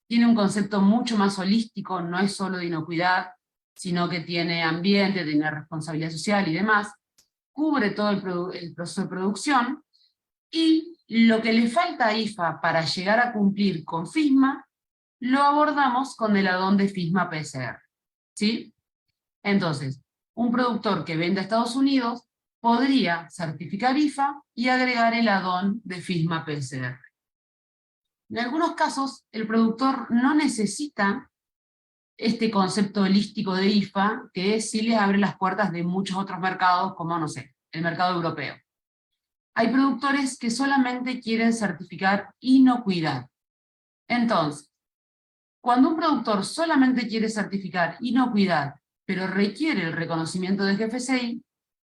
tiene un concepto mucho más holístico, no es solo de inocuidad, sino que tiene ambiente, tiene responsabilidad social y demás, cubre todo el proceso de producción, y lo que le falta a IFA para llegar a cumplir con FISMA, lo abordamos con el add-on de FISMA PSR, ¿sí? Entonces, un productor que vende a Estados Unidos podría certificar IFA y agregar el add-on de FISMA PSR. En algunos casos, el productor no necesita este concepto holístico de IFA, que sí les abre las puertas de muchos otros mercados, como, no sé, el mercado europeo. Hay productores que solamente quieren certificar inocuidad. Entonces, Cuando un productor solamente quiere certificar inocuidad, pero requiere el reconocimiento de GFSI,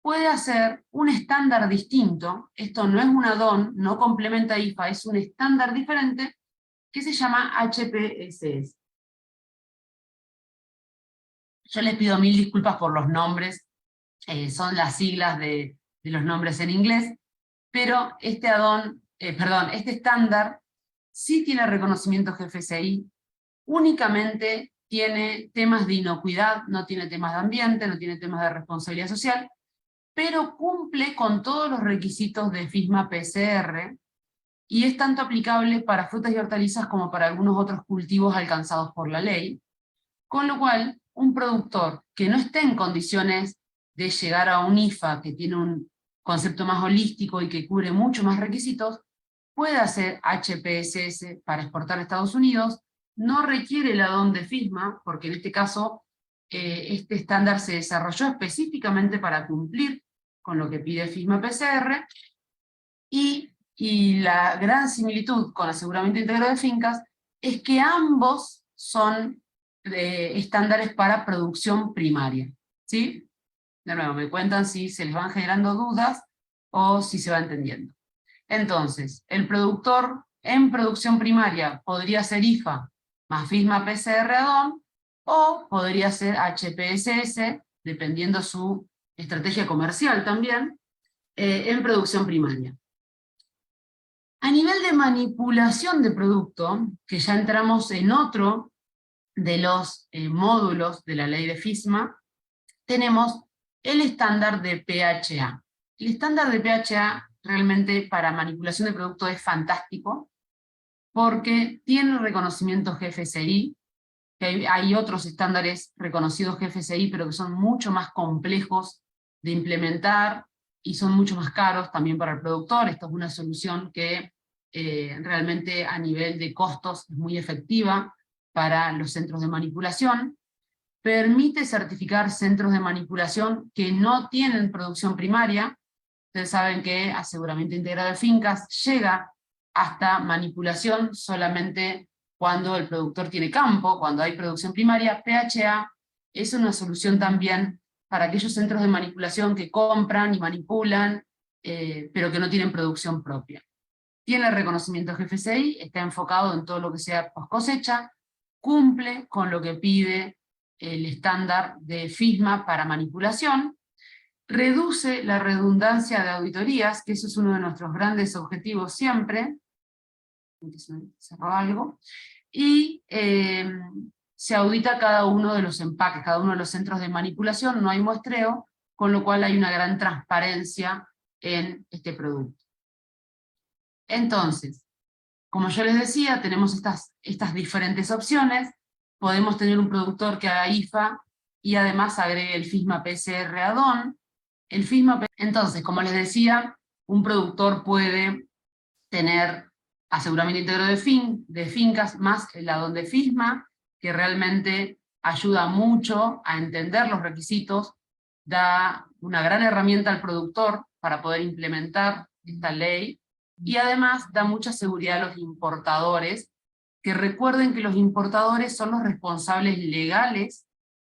puede hacer un estándar distinto. Esto no es un add-on, no complementa IFA, es un estándar diferente que se llama HPSS. Yo les pido mil disculpas por los nombres, son las siglas de los nombres en inglés, pero este add-on, este estándar sí tiene reconocimiento GFSI, únicamente tiene temas de inocuidad, no tiene temas de ambiente, no tiene temas de responsabilidad social, pero cumple con todos los requisitos de FISMA PCR, y es tanto aplicable para frutas y hortalizas como para algunos otros cultivos alcanzados por la ley, con lo cual un productor que no esté en condiciones de llegar a un IFA que tiene un concepto más holístico y que cubre mucho más requisitos, puede hacer HPSS para exportar a Estados Unidos, no requiere el add-on de FISMA, porque en este caso este estándar se desarrolló específicamente para cumplir con lo que pide FISMA PCR, y la gran similitud con aseguramiento integrado de fincas es que ambos son estándares para producción primaria, ¿sí? De nuevo, me cuentan si se les van generando dudas o si se va entendiendo. Entonces, el productor en producción primaria podría ser IFA más FISMA PCR add-on, o podría ser HPSS, dependiendo su estrategia comercial también, en producción primaria. A nivel de manipulación de producto, que ya entramos en otro de los módulos de la ley de FISMA, tenemos el estándar de PHA. El estándar de PHA realmente para manipulación de producto es fantástico, porque tiene reconocimiento GFSI, que hay otros estándares reconocidos GFSI, pero que son mucho más complejos de implementar y son mucho más caros también para el productor. Esto es una solución que realmente a nivel de costos es muy efectiva para los centros de manipulación. Permite certificar centros de manipulación que no tienen producción primaria. Ustedes saben que aseguramiento integrado de fincas llega hasta manipulación solamente cuando el productor tiene campo, cuando hay producción primaria. PHA es una solución también para aquellos centros de manipulación que compran y manipulan, pero que no tienen producción propia. Tiene reconocimiento GFSI, está enfocado en todo lo que sea post cosecha, cumple con lo que pide el estándar de FISMA para manipulación, reduce la redundancia de auditorías, que eso es uno de nuestros grandes objetivos siempre, cerró algo, y se audita cada uno de los empaques, cada uno de los centros de manipulación, no hay muestreo, con lo cual hay una gran transparencia en este producto. Entonces, como yo les decía, tenemos estas diferentes opciones. Podemos tener un productor que haga IFA y además agregue el FISMA PCR add-on. Entonces, como les decía, un productor puede tener aseguramiento integrado de fincas más el add-on de FISMA, que realmente ayuda mucho a entender los requisitos, da una gran herramienta al productor para poder implementar esta ley, y además da mucha seguridad a los importadores, que recuerden que los importadores son los responsables legales,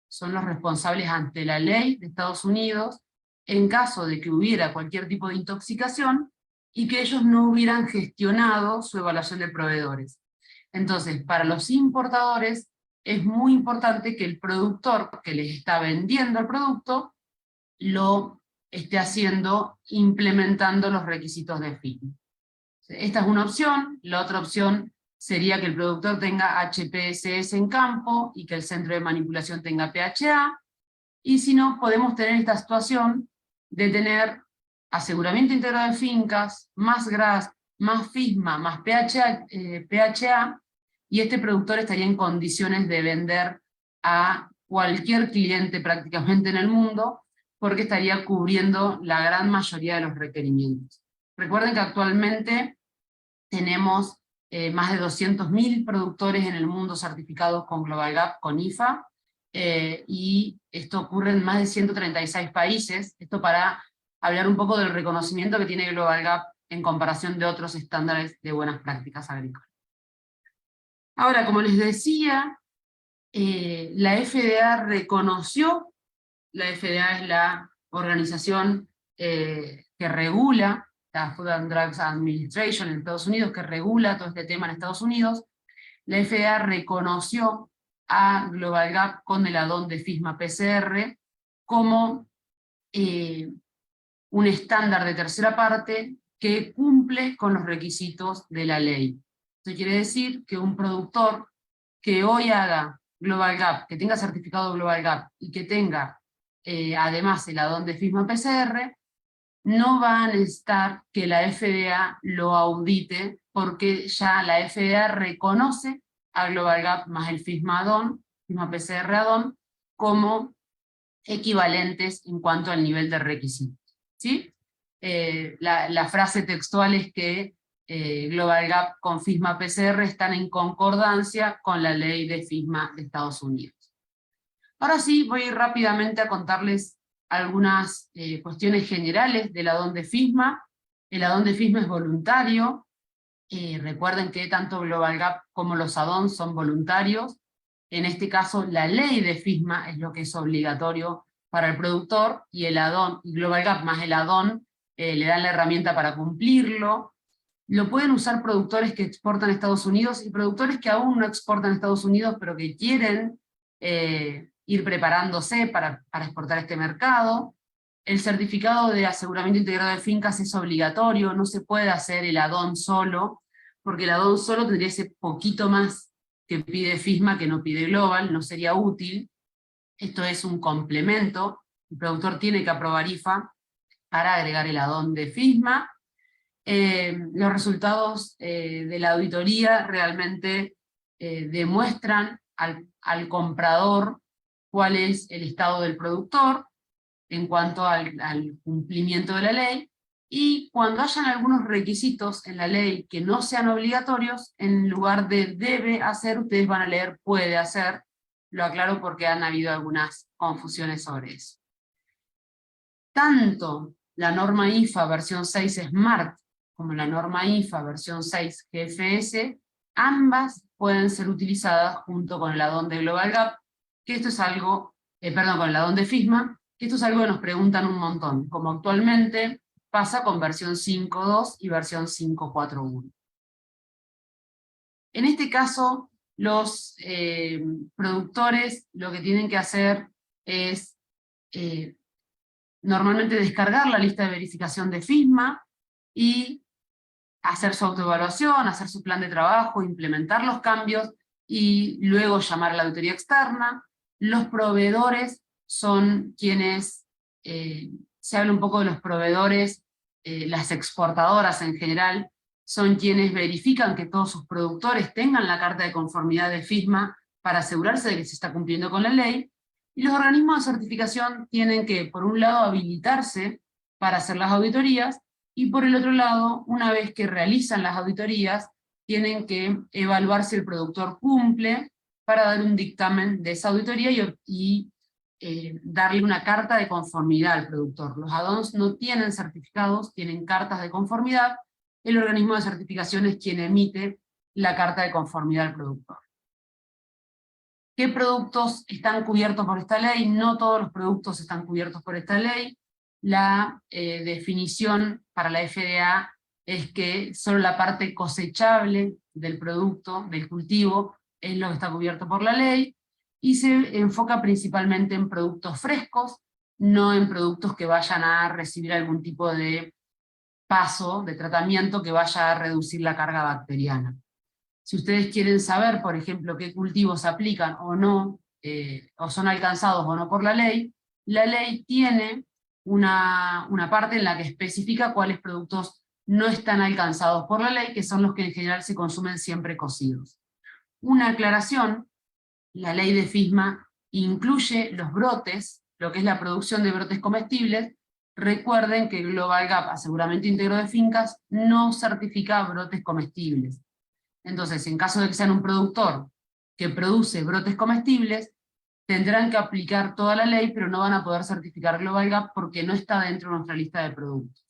son los responsables ante la ley de Estados Unidos, en caso de que hubiera cualquier tipo de intoxicación, y que ellos no hubieran gestionado su evaluación de proveedores. Entonces, para los importadores es muy importante que el productor que les está vendiendo el producto lo esté haciendo implementando los requisitos de FISMA. Esta es una opción. La otra opción sería que el productor tenga HPSS en campo y que el centro de manipulación tenga PHA, y si no, podemos tener esta situación de tener aseguramiento integrado de fincas, más GRAS, más FISMA, más PHA, y este productor estaría en condiciones de vender a cualquier cliente prácticamente en el mundo, porque estaría cubriendo la gran mayoría de los requerimientos. Recuerden que actualmente tenemos más de 200.000 productores en el mundo certificados con Global Gap, con IFA, y esto ocurre en más de 136 países, esto para hablar un poco del reconocimiento que tiene Global Gap en comparación de otros estándares de buenas prácticas agrícolas. Ahora, como les decía, la FDA reconoció, la FDA es la organización que regula, la Food and Drugs Administration en Estados Unidos, que regula todo este tema en Estados Unidos. La FDA reconoció a Global Gap con el add-on de FISMA PCR como un estándar de tercera parte que cumple con los requisitos de la ley. Esto quiere decir que un productor que hoy haga Global Gap, que tenga certificado Global Gap y que tenga además el add-on de FISMA PCR, no va a necesitar que la FDA lo audite, porque ya la FDA reconoce a Global Gap más el FISMA add-on, FISMA PCR add-on, como equivalentes en cuanto al nivel de requisitos. ¿Sí? La frase textual es que Global Gap con FISMA PCR están en concordancia con la ley de FISMA de Estados Unidos. Ahora sí, voy a ir rápidamente a contarles algunas cuestiones generales del add-on de FISMA. El add-on de FISMA es voluntario. Recuerden que tanto Global Gap como los add-ons son voluntarios. En este caso, la ley de FISMA es lo que es obligatorio para el productor, y el add-on, Global Gap más el add-on, le dan la herramienta para cumplirlo. Lo pueden usar productores que exportan a Estados Unidos y productores que aún no exportan a Estados Unidos, pero que quieren ir preparándose para exportar a este mercado. El certificado de aseguramiento integrado de fincas es obligatorio, no se puede hacer el add-on solo, porque el add-on solo tendría ese poquito más que pide FISMA que no pide Global, no sería útil. Esto es un complemento, el productor tiene que aprobar IFA para agregar el add-on de FISMA. Los resultados de la auditoría realmente demuestran al comprador cuál es el estado del productor en cuanto al cumplimiento de la ley, y cuando hayan algunos requisitos en la ley que no sean obligatorios, en lugar de debe hacer, ustedes van a leer puede hacer. Lo aclaro porque han habido algunas confusiones sobre eso. Tanto la norma IFA versión 6 Smart como la norma IFA versión 6 GFS, ambas pueden ser utilizadas junto con el add-on de Global Gap, que esto es algo, con el add-on de FISMA, que esto es algo que nos preguntan un montón, como actualmente pasa con versión 5.2 y versión 5.4.1. En este caso, los productores lo que tienen que hacer es normalmente descargar la lista de verificación de FISMA y hacer su autoevaluación, hacer su plan de trabajo, implementar los cambios y luego llamar a la auditoría externa. Los proveedores son quienes, se habla un poco de los proveedores, las exportadoras en general, son quienes verifican que todos sus productores tengan la carta de conformidad de FISMA para asegurarse de que se está cumpliendo con la ley. Y los organismos de certificación tienen que, por un lado, habilitarse para hacer las auditorías, y por el otro lado, una vez que realizan las auditorías, tienen que evaluar si el productor cumple para dar un dictamen de esa auditoría y darle una carta de conformidad al productor. Los add-ons no tienen certificados, tienen cartas de conformidad. El organismo de certificación es quien emite la carta de conformidad al productor. ¿Qué productos están cubiertos por esta ley? No todos los productos están cubiertos por esta ley. La definición para la FDA es que solo la parte cosechable del producto, del cultivo, es lo que está cubierto por la ley, y se enfoca principalmente en productos frescos, no en productos que vayan a recibir algún tipo de paso, de tratamiento que vaya a reducir la carga bacteriana. Si ustedes quieren saber, por ejemplo, qué cultivos se aplican o no, o son alcanzados o no por la ley tiene una parte en la que especifica cuáles productos no están alcanzados por la ley, que son los que en general se consumen siempre cocidos. Una aclaración: la ley de FISMA incluye los brotes, lo que es la producción de brotes comestibles. Recuerden que Global Gap, aseguramiento íntegro de fincas, no certifica brotes comestibles. Entonces, en caso de que sean un productor que produce brotes comestibles, tendrán que aplicar toda la ley, pero no van a poder certificar Global Gap porque no está dentro de nuestra lista de productos.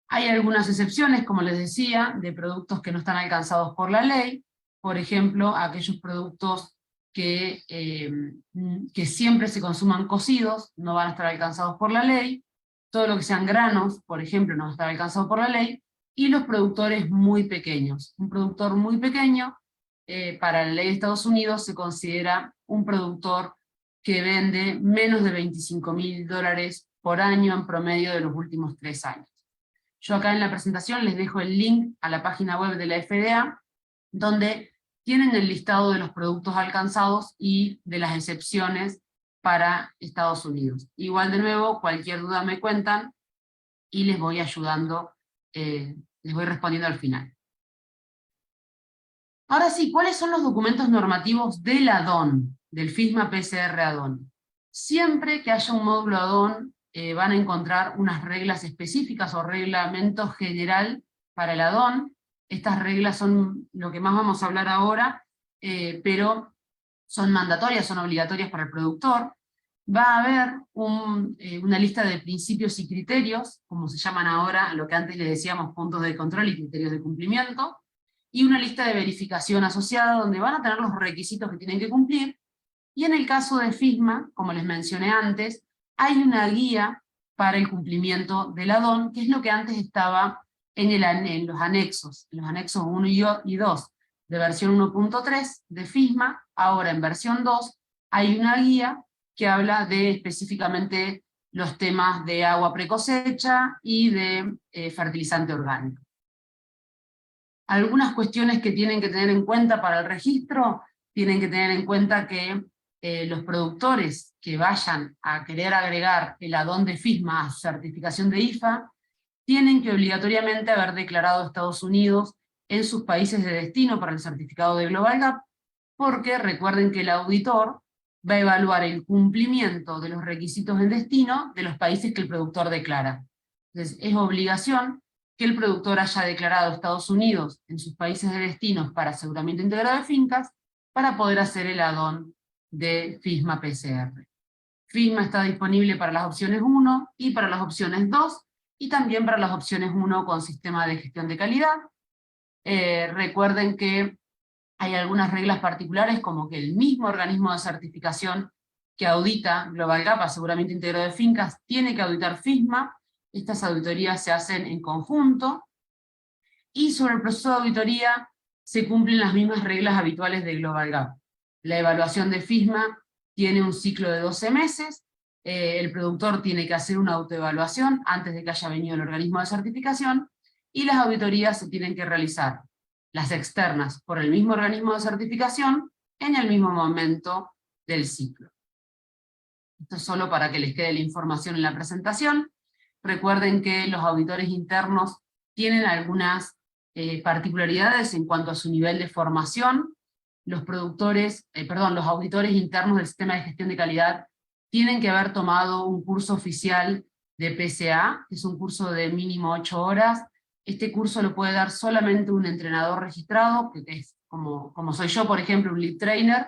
Hay algunas excepciones, como les decía, de productos que no están alcanzados por la ley, por ejemplo, aquellos productos que siempre se consuman cocidos, no van a estar alcanzados por la ley, todo lo que sean granos, por ejemplo, no va a estar alcanzado por la ley, y los productores muy pequeños. Un productor muy pequeño, para la ley de Estados Unidos, se considera un productor que vende menos de $25.000 por año en promedio de los últimos 3 años. Yo acá en la presentación les dejo el link a la página web de la FDA, donde tienen el listado de los productos alcanzados y de las excepciones para Estados Unidos. Igual de nuevo, cualquier duda me cuentan y les voy ayudando, les voy respondiendo al final. Ahora sí, ¿cuáles son los documentos normativos del add-on, del FISMA PCR add-on? Siempre que haya un módulo add-on, van a encontrar unas reglas específicas o reglamento general para el add-on. Estas reglas son lo que más vamos a hablar ahora, pero son mandatorias, son obligatorias para el productor. Va a haber una lista de principios y criterios, como se llaman ahora, lo que antes le decíamos puntos de control y criterios de cumplimiento, y una lista de verificación asociada donde van a tener los requisitos que tienen que cumplir, y en el caso de FISMA, como les mencioné antes, hay una guía para el cumplimiento del add-on, que es lo que antes estaba en los anexos 1 y 2 de versión 1.3 de FISMA. Ahora en versión 2 hay una guía que habla de específicamente los temas de agua precosecha y de fertilizante orgánico. Algunas cuestiones que tienen que tener en cuenta para el registro: tienen que tener en cuenta que los productores que vayan a querer agregar el add-on de FISMA a su certificación de IFA, tienen que obligatoriamente haber declarado a Estados Unidos en sus países de destino para el certificado de Global Gap, porque recuerden que el auditor va a evaluar el cumplimiento de los requisitos en destino de los países que el productor declara. Entonces, es obligación que el productor haya declarado a Estados Unidos en sus países de destino para aseguramiento integrado de fincas, para poder hacer el add-on de FISMA PCR. FISMA está disponible para las opciones 1 y para las opciones 2, y también para las opciones 1 con sistema de gestión de calidad. Recuerden que hay algunas reglas particulares, como que el mismo organismo de certificación que audita Global Gap, aseguramiento integrado de fincas, tiene que auditar FISMA. Estas auditorías se hacen en conjunto, y sobre el proceso de auditoría se cumplen las mismas reglas habituales de Global Gap. La evaluación de FISMA tiene un ciclo de 12 meses, el productor tiene que hacer una autoevaluación antes de que haya venido el organismo de certificación, y las auditorías se tienen que realizar, las externas, por el mismo organismo de certificación, en el mismo momento del ciclo. Esto es solo para que les quede la información en la presentación. Recuerden que los auditores internos tienen algunas particularidades en cuanto a su nivel de formación. Los auditores internos del sistema de gestión de calidad tienen que haber tomado un curso oficial de PCA, que es un curso de mínimo 8 horas. Este curso lo puede dar solamente un entrenador registrado, que es como soy yo, por ejemplo, un lead trainer.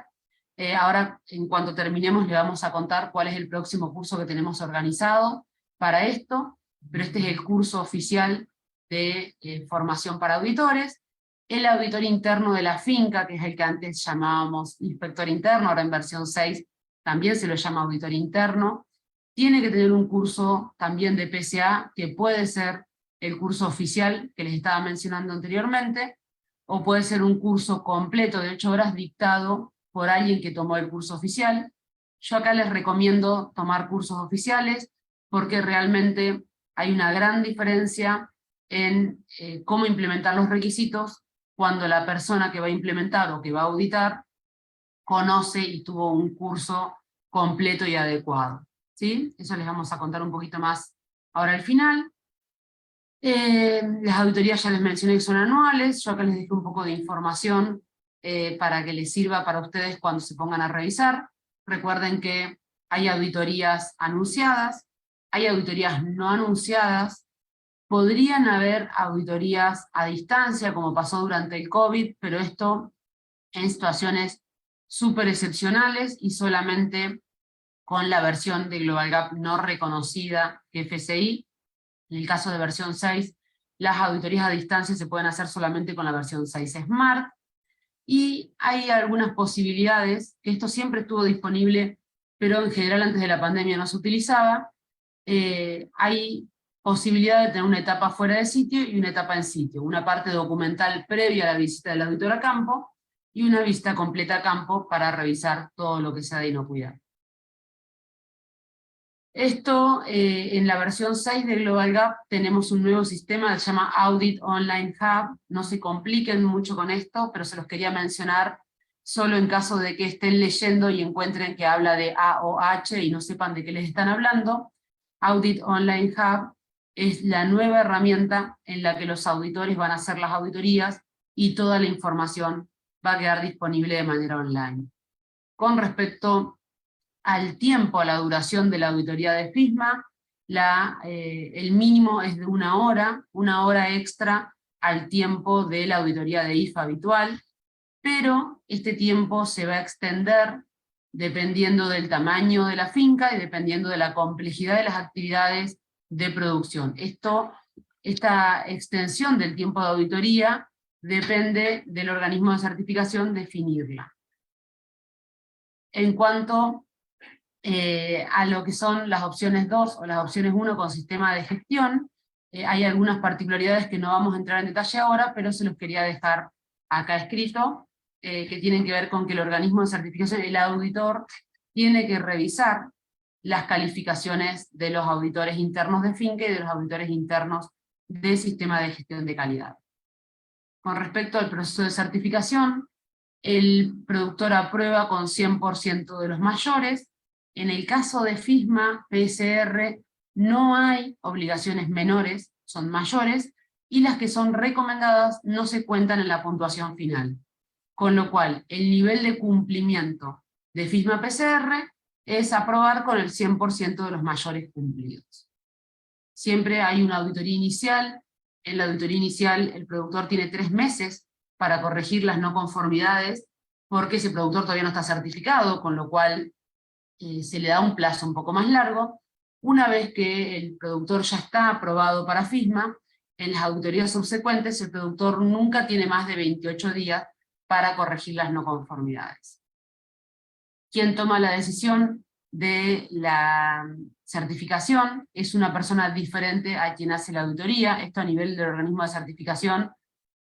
Ahora, en cuanto terminemos, le vamos a contar cuál es el próximo curso que tenemos organizado para esto, pero este es el curso oficial de formación para auditores. El auditor interno de la finca, que es el que antes llamábamos inspector interno, ahora en versión 6 también se lo llama auditor interno, tiene que tener un curso también de PCA, que puede ser el curso oficial que les estaba mencionando anteriormente, o puede ser un curso completo de 8 horas dictado por alguien que tomó el curso oficial. Yo acá les recomiendo tomar cursos oficiales, porque realmente hay una gran diferencia en cómo implementar los requisitos cuando la persona que va a implementar o que va a auditar conoce y tuvo un curso completo y adecuado. ¿Sí? Eso les vamos a contar un poquito más ahora al final. Las auditorías ya les mencioné que son anuales. Yo acá les dejo un poco de información para que les sirva para ustedes cuando se pongan a revisar. Recuerden que hay auditorías anunciadas, hay auditorías no anunciadas, podrían haber auditorías a distancia, como pasó durante el COVID, pero esto en situaciones súper excepcionales y solamente con la versión de Global Gap no reconocida GFCI. En el caso de versión 6 Las auditorías a distancia se pueden hacer solamente con la versión 6 Smart, y hay algunas posibilidades, que esto siempre estuvo disponible, pero en general antes de la pandemia no se utilizaba. Hay posibilidad de tener una etapa fuera de sitio y una etapa en sitio, una parte documental previa a la visita del auditor a campo, y una visita completa a campo para revisar todo lo que sea de inocuidad. Esto, en la versión 6 de Global Gap tenemos un nuevo sistema que se llama Audit Online Hub. No se compliquen mucho con esto, pero se los quería mencionar solo en caso de que estén leyendo y encuentren que habla de AOH y no sepan de qué les están hablando. Audit Online Hub es la nueva herramienta en la que los auditores van a hacer las auditorías y toda la información va a quedar disponible de manera online. Con respecto al tiempo, a la duración de la auditoría de FISMA, el mínimo es de una hora extra al tiempo de la auditoría de IFA habitual, pero este tiempo se va a extender dependiendo del tamaño de la finca y dependiendo de la complejidad de las actividades de producción. Esta extensión del tiempo de auditoría depende del organismo de certificación definirla. En cuanto a lo que son las opciones 2 o las opciones 1 con sistema de gestión, hay algunas particularidades que no vamos a entrar en detalle ahora, pero se los quería dejar acá escrito, que tienen que ver con que el organismo de certificación, el auditor, tiene que revisar las calificaciones de los auditores internos de finca y de los auditores internos del sistema de gestión de calidad. Con respecto al proceso de certificación, el productor aprueba con 100% de los mayores. En el caso de FISMA, PSR, no hay obligaciones menores, son mayores, y las que son recomendadas no se cuentan en la puntuación final. Con lo cual, el nivel de cumplimiento de FISMA PSR es aprobar con el 100% de los mayores cumplidos. Siempre hay una auditoría inicial. En la auditoría inicial el productor tiene 3 meses para corregir las no conformidades, porque ese productor todavía no está certificado, con lo cual se le da un plazo un poco más largo. Una vez que el productor ya está aprobado para FISMA, en las auditorías subsecuentes el productor nunca tiene más de 28 días para corregir las no conformidades. Quien toma la decisión de la certificación es una persona diferente a quien hace la auditoría, esto a nivel del organismo de certificación,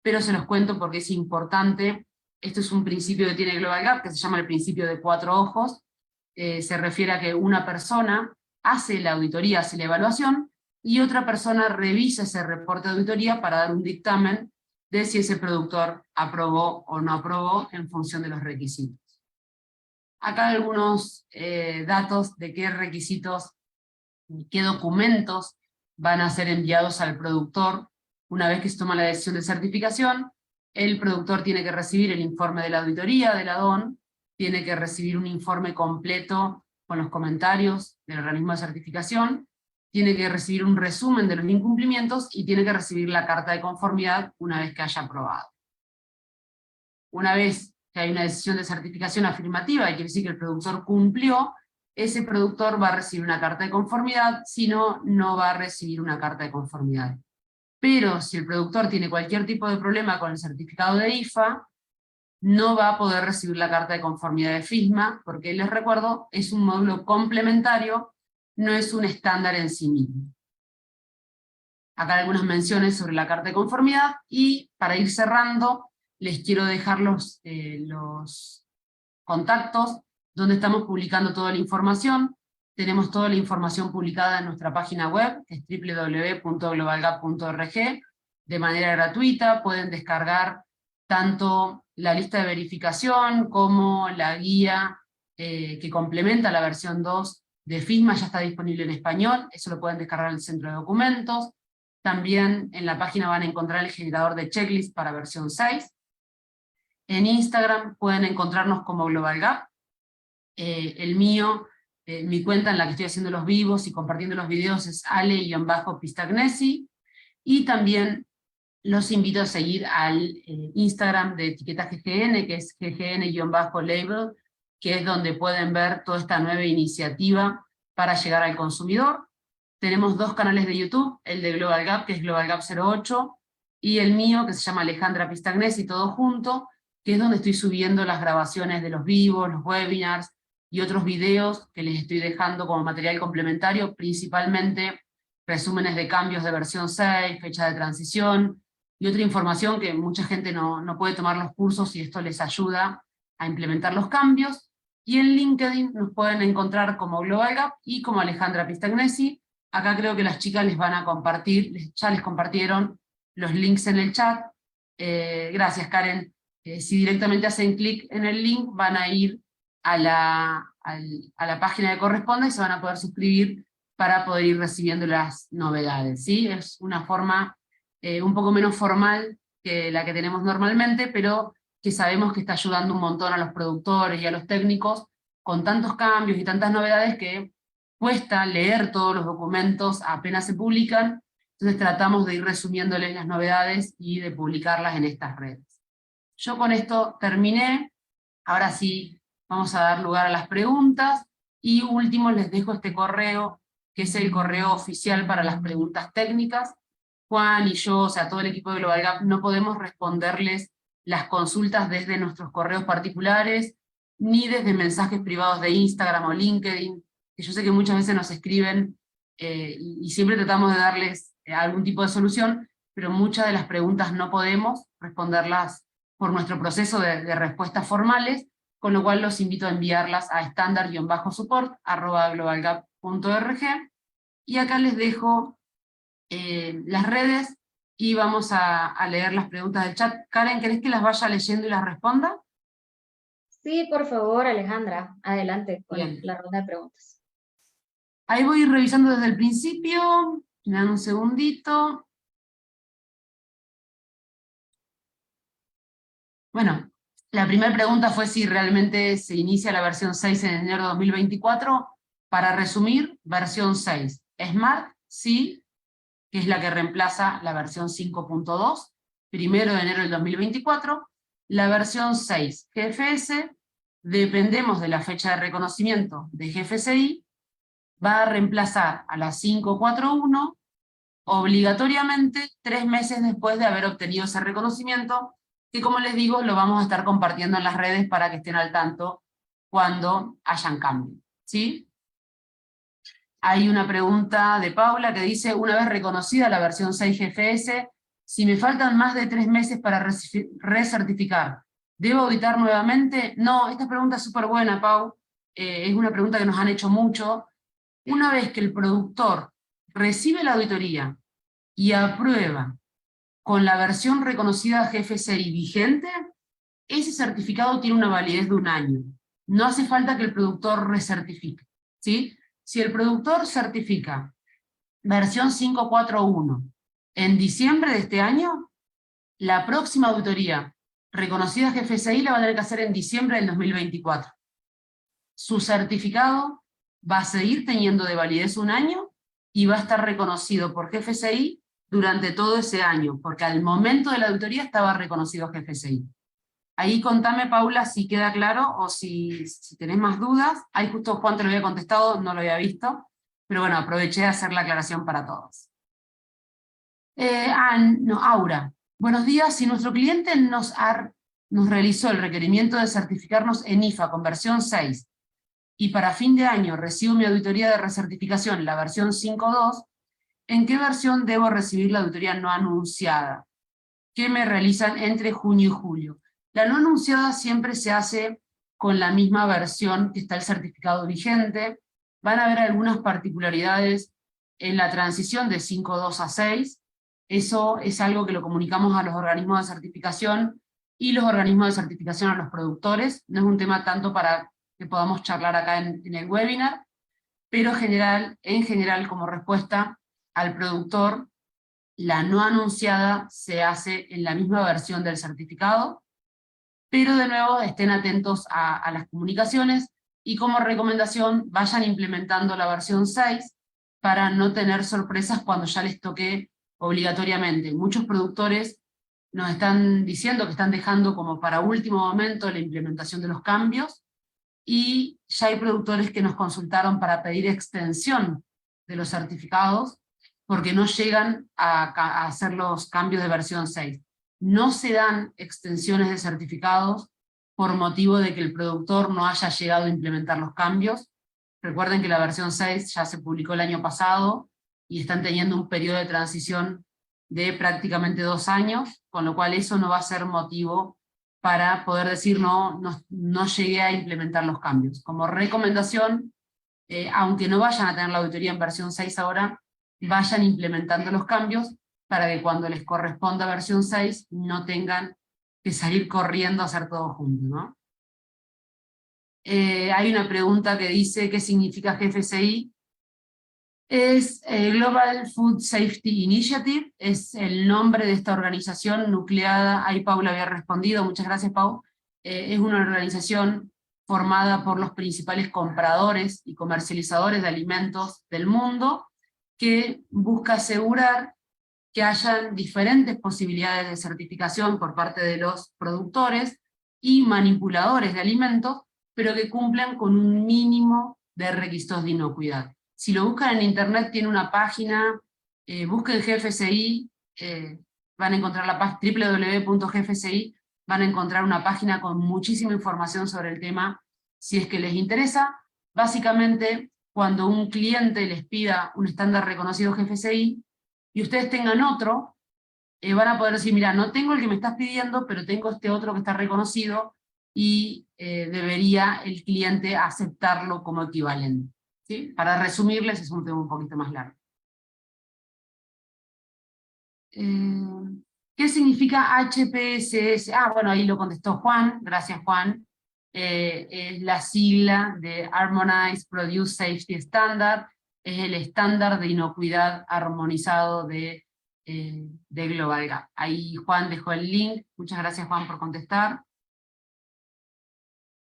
pero se los cuento porque es importante. Esto es un principio que tiene Global Gap, que se llama el principio de 4 ojos. Se refiere a que una persona hace la auditoría, hace la evaluación, y otra persona revisa ese reporte de auditoría para dar un dictamen de si ese productor aprobó o no aprobó en función de los requisitos. Acá algunos datos de qué requisitos, qué documentos van a ser enviados al productor una vez que se toma la decisión de certificación. El productor tiene que recibir el informe de la auditoría de la DON, tiene que recibir un informe completo con los comentarios del organismo de certificación, tiene que recibir un resumen de los incumplimientos y tiene que recibir la carta de conformidad una vez que haya aprobado. Una vez que hay una decisión de certificación afirmativa, y quiere decir que el productor cumplió, ese productor va a recibir una carta de conformidad, si no, no va a recibir una carta de conformidad. Pero si el productor tiene cualquier tipo de problema con el certificado de IFA, no va a poder recibir la carta de conformidad de FISMA, porque les recuerdo, es un módulo complementario, no es un estándar en sí mismo. Acá hay algunas menciones sobre la carta de conformidad, y para ir cerrando, les quiero dejar los contactos donde estamos publicando toda la información. Tenemos toda la información publicada en nuestra página web, que es www.globalgap.org, de manera gratuita. Pueden descargar tanto la lista de verificación como la guía que complementa la versión 2 de FISMA, ya está disponible en español, eso lo pueden descargar en el centro de documentos. También en la página van a encontrar el generador de checklist para versión 6. En Instagram pueden encontrarnos como Global Gap. El mío, mi cuenta en la que estoy haciendo los vivos y compartiendo los videos es ale-pistagnesi, y también los invito a seguir al Instagram de etiqueta GGN, que es ggn-label, que es donde pueden ver toda esta nueva iniciativa para llegar al consumidor. Tenemos 2 canales de YouTube, el de Global Gap, que es Global Gap 08, y el mío, que se llama Alejandra Pistagnesi, todo junto, que es donde estoy subiendo las grabaciones de los vivos, los webinars, y otros videos que les estoy dejando como material complementario, principalmente resúmenes de cambios de versión 6, fecha de transición, y otra información que mucha gente no puede tomar los cursos y esto les ayuda a implementar los cambios. Y en LinkedIn nos pueden encontrar como Global Gap y como Alejandra Pistagnesi. Acá creo que las chicas les van a compartir, ya les compartieron los links en el chat. Gracias, Karen. Si directamente hacen clic en el link, van a ir a la página que corresponde y se van a poder suscribir para poder ir recibiendo las novedades, ¿sí? Es una forma un poco menos formal que la que tenemos normalmente, pero que sabemos que está ayudando un montón a los productores y a los técnicos con tantos cambios y tantas novedades que cuesta leer todos los documentos apenas se publican, entonces tratamos de ir resumiéndoles las novedades y de publicarlas en estas redes. Yo con esto terminé, ahora sí vamos a dar lugar a las preguntas, y último les dejo este correo, que es el correo oficial para las preguntas técnicas. Juan y yo, o sea, todo el equipo de Global Gap, no podemos responderles las consultas desde nuestros correos particulares, ni desde mensajes privados de Instagram o LinkedIn, que yo sé que muchas veces nos escriben, y siempre tratamos de darles algún tipo de solución, pero muchas de las preguntas no podemos responderlas por nuestro proceso de respuestas formales, con lo cual los invito a enviarlas a standard-support@globalgap.org, y acá les dejo las redes, y vamos a leer las preguntas del chat. Karen, ¿querés que las vaya leyendo y las responda? Sí, por favor, Alejandra, adelante con Bien. la ronda de preguntas. Ahí voy revisando desde el principio, me dan un segundito. Bueno, la primera pregunta fue si realmente se inicia la versión 6 en enero de 2024. Para resumir, versión 6. Smart, sí, que es la que reemplaza la versión 5.2, 1 de enero del 2024. La versión 6, GFS, dependemos de la fecha de reconocimiento de GFSI, va a reemplazar a la 541 obligatoriamente 3 meses después de haber obtenido ese reconocimiento, que como les digo, lo vamos a estar compartiendo en las redes para que estén al tanto cuando hayan cambios, ¿sí? Hay una pregunta de Paula que dice, una vez reconocida la versión 6 GFS, si me faltan más de 3 meses para recertificar, ¿debo auditar nuevamente? No, esta pregunta es súper buena, Pau. Es una pregunta que nos han hecho mucho. Una vez que el productor recibe la auditoría y aprueba con la versión reconocida GFSI vigente, ese certificado tiene una validez de 1 año. No hace falta que el productor recertifique, ¿sí? Si el productor certifica versión 541 en diciembre de este año, la próxima auditoría reconocida GFSI la va a tener que hacer en diciembre del 2024. Su certificado va a seguir teniendo de validez 1 año y va a estar reconocido por GFSI durante todo ese año, porque al momento de la auditoría estaba reconocido GFSI. Ahí contame, Paula, si queda claro o si tenés más dudas. Ahí justo Juan te lo había contestado, no lo había visto, pero bueno, aproveché de hacer la aclaración para todos. Aura. Buenos días, si nuestro cliente nos realizó el requerimiento de certificarnos en IFA con versión 6, y para fin de año recibo mi auditoría de recertificación, la versión 5.2, ¿en qué versión debo recibir la auditoría no anunciada? ¿Qué me realizan entre junio y julio? La no anunciada siempre se hace con la misma versión que está el certificado vigente. Van a haber algunas particularidades en la transición de 5.2 a 6. Eso es algo que lo comunicamos a los organismos de certificación y los organismos de certificación a los productores. No es un tema tanto para que podamos charlar acá en el webinar, pero en general como respuesta al productor, la no anunciada se hace en la misma versión del certificado, pero de nuevo estén atentos a las comunicaciones, y como recomendación vayan implementando la versión 6 para no tener sorpresas cuando ya les toque obligatoriamente. Muchos productores nos están diciendo que están dejando como para último momento la implementación de los cambios, y ya hay productores que nos consultaron para pedir extensión de los certificados porque no llegan a hacer los cambios de versión 6. No se dan extensiones de certificados por motivo de que el productor no haya llegado a implementar los cambios. Recuerden que la versión 6 ya se publicó el año pasado y están teniendo un periodo de transición de prácticamente 2 años, con lo cual eso no va a ser motivo para poder decir no llegué a implementar los cambios. Como recomendación, aunque no vayan a tener la auditoría en versión 6 ahora, vayan implementando los cambios para que cuando les corresponda versión 6 no tengan que salir corriendo a hacer todo junto, ¿no? Hay una pregunta que dice ¿qué significa GFSI? Es Global Food Safety Initiative, es el nombre de esta organización nucleada. Ahí Paula había respondido, muchas gracias Pau. Es una organización formada por los principales compradores y comercializadores de alimentos del mundo, que busca asegurar que hayan diferentes posibilidades de certificación por parte de los productores y manipuladores de alimentos, pero que cumplan con un mínimo de requisitos de inocuidad. Si lo buscan en internet, tiene una página, busquen GFSI, van a encontrar la página www.gfsi, van a encontrar una página con muchísima información sobre el tema, si es que les interesa. Básicamente, cuando un cliente les pida un estándar reconocido GFSI, y ustedes tengan otro, van a poder decir, mira, no tengo el que me estás pidiendo, pero tengo este otro que está reconocido, y debería el cliente aceptarlo como equivalente. ¿Sí? Para resumirles, es un tema un poquito más largo. ¿Qué significa HPSS? Bueno, ahí lo contestó Juan, gracias Juan. Es la sigla de Harmonized Produce Safety Standard, es el estándar de inocuidad armonizado de Global Gap. Ahí Juan dejó el link, muchas gracias Juan por contestar.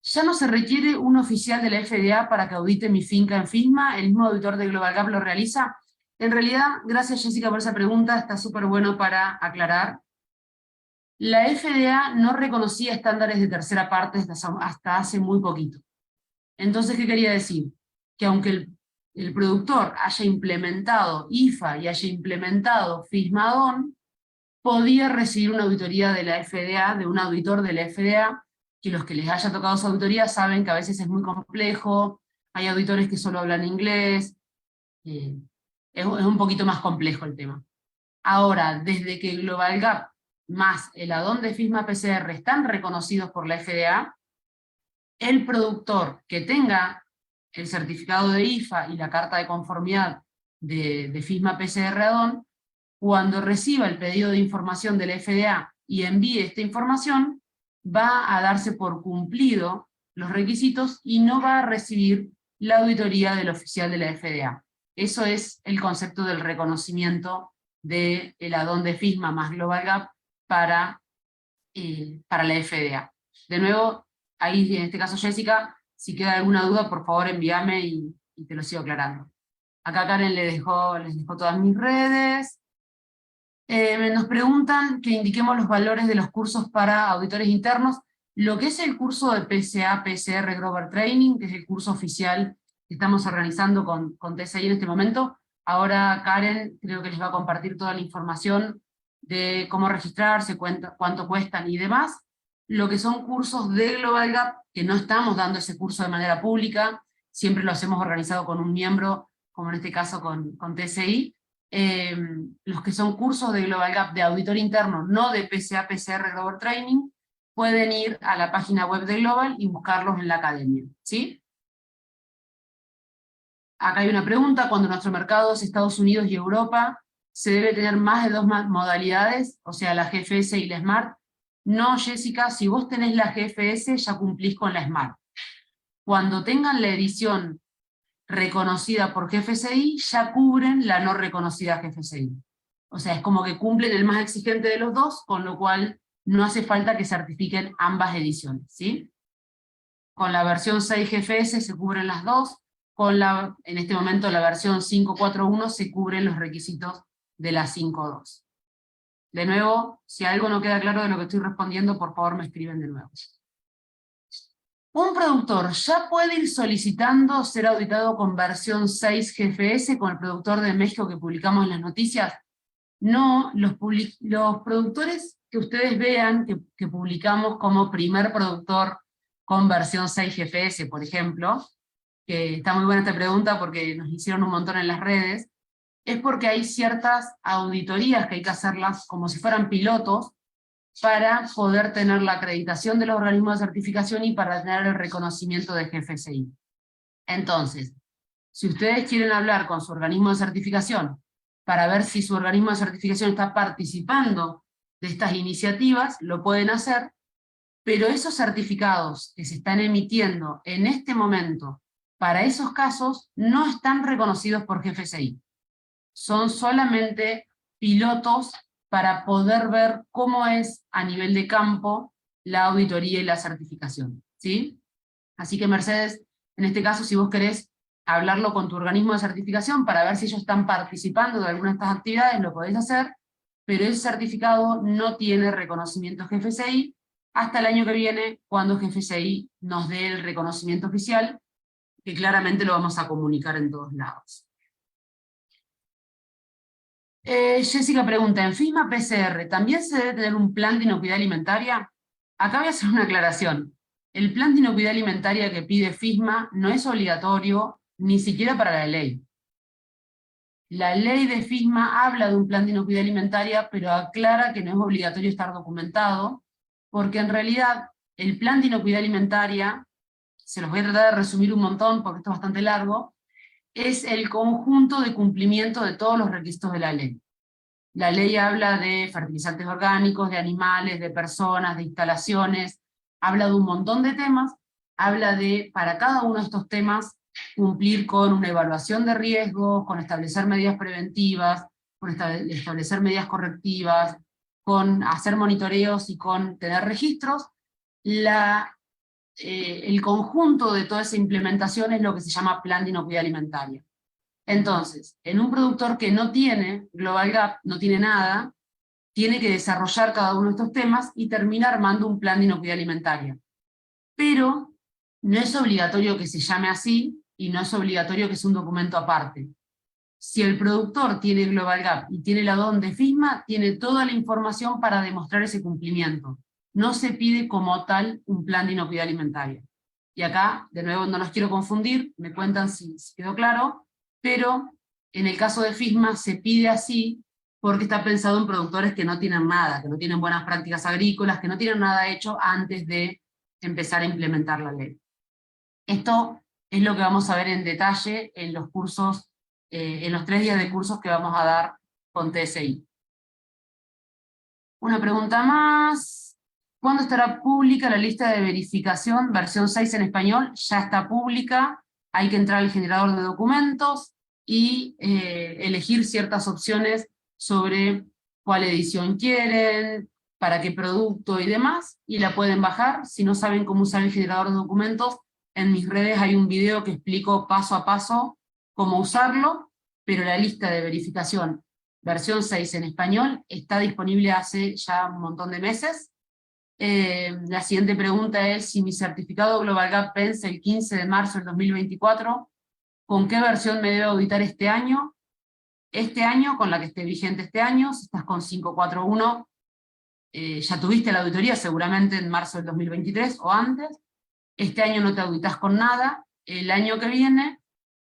Ya no se requiere un oficial de la FDA para que audite mi finca en FISMA, el mismo auditor de Global Gap lo realiza. En realidad, gracias Jessica por esa pregunta, está súper bueno para aclarar. La FDA no reconocía estándares de tercera parte hasta hace muy poquito. Entonces, ¿qué quería decir? Que aunque el productor haya implementado IFA y haya implementado FISMA-DON, podía recibir una auditoría de la FDA, de un auditor de la FDA, que los que les haya tocado esa auditoría saben que a veces es muy complejo, hay auditores que solo hablan inglés, es un poquito más complejo el tema. Ahora, desde que Global Gap más el add-on de FISMA PCR están reconocidos por la FDA, el productor que tenga el certificado de IFA y la carta de conformidad de FISMA PCR add-on, cuando reciba el pedido de información de la FDA y envíe esta información, va a darse por cumplido los requisitos y no va a recibir la auditoría del oficial de la FDA. Eso es el concepto del reconocimiento del add-on de FISMA más Global Gap para la FDA. De nuevo, ahí en este caso Jessica, si queda alguna duda, por favor envíame y te lo sigo aclarando. Acá Karen les dejó todas mis redes. Nos preguntan que indiquemos los valores de los cursos para auditores internos. Lo que es el curso de PCA, PCR Grover Training, que es el curso oficial que estamos organizando con TSI en este momento, ahora Karen creo que les va a compartir toda la información de cómo registrarse, cuánto cuestan y demás. Lo que son cursos de Global Gap, que no estamos dando ese curso de manera pública, siempre lo hacemos organizado con un miembro, como en este caso con TSI. Los que son cursos de Global Gap de auditor interno, no de PCA, PCR, Grover Training, pueden ir a la página web de Global y buscarlos en la academia, ¿sí? Acá hay una pregunta, cuando nuestro mercado es Estados Unidos y Europa, ¿se debe tener más de 2 modalidades? O sea, la GFS y la Smart. No, Jessica, si vos tenés la GFS ya cumplís con la Smart. Cuando tengan la edición reconocida por GFSI, ya cubren la no reconocida GFSI. O sea, es como que cumplen el más exigente de los dos, con lo cual no hace falta que certifiquen ambas ediciones, ¿sí? Con la versión 6 GFS se cubren las dos, en este momento la versión 5.4.1 se cubren los requisitos de la 5.2. De nuevo, si algo no queda claro de lo que estoy respondiendo, por favor me escriben de nuevo. Un productor ya puede ir solicitando ser auditado con versión 6 GFS, con el productor de México que publicamos en las noticias. No, los productores que ustedes vean que publicamos como primer productor con versión 6 GFS, por ejemplo, que está muy buena esta pregunta porque nos hicieron un montón en las redes, es porque hay ciertas auditorías que hay que hacerlas como si fueran pilotos para poder tener la acreditación de los organismos de certificación y para tener el reconocimiento de GFSI. Entonces, si ustedes quieren hablar con su organismo de certificación para ver si su organismo de certificación está participando de estas iniciativas, lo pueden hacer, pero esos certificados que se están emitiendo en este momento para esos casos no están reconocidos por GFSI. Son solamente pilotos para poder ver cómo es a nivel de campo la auditoría y la certificación, ¿sí? Así que Mercedes, en este caso, si vos querés hablarlo con tu organismo de certificación para ver si ellos están participando de alguna de estas actividades, lo podés hacer, pero ese certificado no tiene reconocimiento GFSI hasta el año que viene, cuando GFSI nos dé el reconocimiento oficial, que claramente lo vamos a comunicar en todos lados. Jessica pregunta, ¿en FISMA PCR también se debe tener un plan de inocuidad alimentaria? Acá voy a hacer una aclaración. El plan de inocuidad alimentaria que pide FISMA no es obligatorio ni siquiera para la ley. La ley de FISMA habla de un plan de inocuidad alimentaria, pero aclara que no es obligatorio estar documentado, porque en realidad el plan de inocuidad alimentaria, se los voy a tratar de resumir un montón porque esto es bastante largo, es el conjunto de cumplimiento de todos los requisitos de la ley. La ley habla de fertilizantes orgánicos, de animales, de personas, de instalaciones, habla de un montón de temas, habla de, para cada uno de estos temas, cumplir con una evaluación de riesgos, con establecer medidas preventivas, con establecer medidas correctivas, con hacer monitoreos y con tener registros. El conjunto de toda esa implementación es lo que se llama plan de inocuidad alimentaria. Entonces, en un productor que no tiene Global Gap, no tiene nada, tiene que desarrollar cada uno de estos temas y termina armando un plan de inocuidad alimentaria. Pero no es obligatorio que se llame así y no es obligatorio que sea un documento aparte. Si el productor tiene Global Gap y tiene la DON de FISMA, tiene toda la información para demostrar ese cumplimiento. No se pide como tal un plan de inocuidad alimentaria. Y acá, de nuevo, no los quiero confundir, me cuentan si quedó claro, pero en el caso de FISMA se pide así porque está pensado en productores que no tienen nada, que no tienen buenas prácticas agrícolas, que no tienen nada hecho antes de empezar a implementar la ley. Esto es lo que vamos a ver en detalle en los cursos, en los 3 días de cursos que vamos a dar con TSI. Una pregunta más. ¿Cuándo estará pública la lista de verificación versión 6 en español? Ya está pública, hay que entrar al generador de documentos y elegir ciertas opciones sobre cuál edición quieren, para qué producto y demás, y la pueden bajar. Si no saben cómo usar el generador de documentos, en mis redes hay un video que explico paso a paso cómo usarlo, pero la lista de verificación versión 6 en español está disponible hace ya un montón de meses. La siguiente pregunta es si mi certificado Global Gap vence el 15 de marzo del 2024, ¿con qué versión me debo auditar este año? Este año, con la que esté vigente este año, si estás con 541, ya tuviste la auditoría seguramente en marzo del 2023 o antes. Este año no te auditas con nada. El año que viene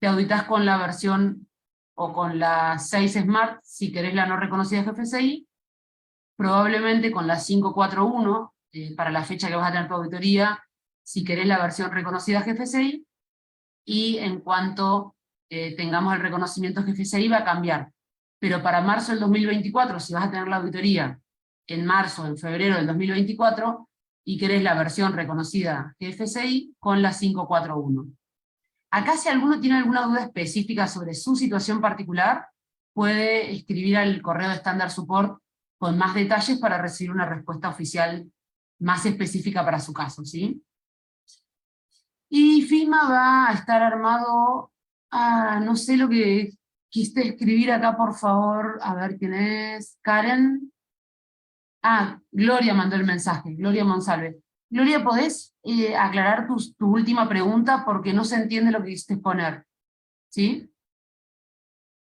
te auditas con la versión o con la 6 Smart, si querés la no reconocida GFSI, probablemente con la 541, para la fecha que vas a tener tu auditoría, si querés la versión reconocida GFSI, y en cuanto tengamos el reconocimiento GFSI va a cambiar. Pero para marzo del 2024, si vas a tener la auditoría en marzo o en febrero del 2024, y querés la versión reconocida GFSI con la 541. Acá si alguno tiene alguna duda específica sobre su situación particular, puede escribir al correo de Standard Support con más detalles para recibir una respuesta oficial más específica para su caso, ¿sí? Y FISMA va a estar armado, no sé lo que quiste escribir acá, por favor, a ver quién es, Karen. Gloria mandó el mensaje, Gloria Monsalve. Gloria, ¿podés aclarar tu última pregunta? Porque no se entiende lo que quisiste poner. ¿Sí?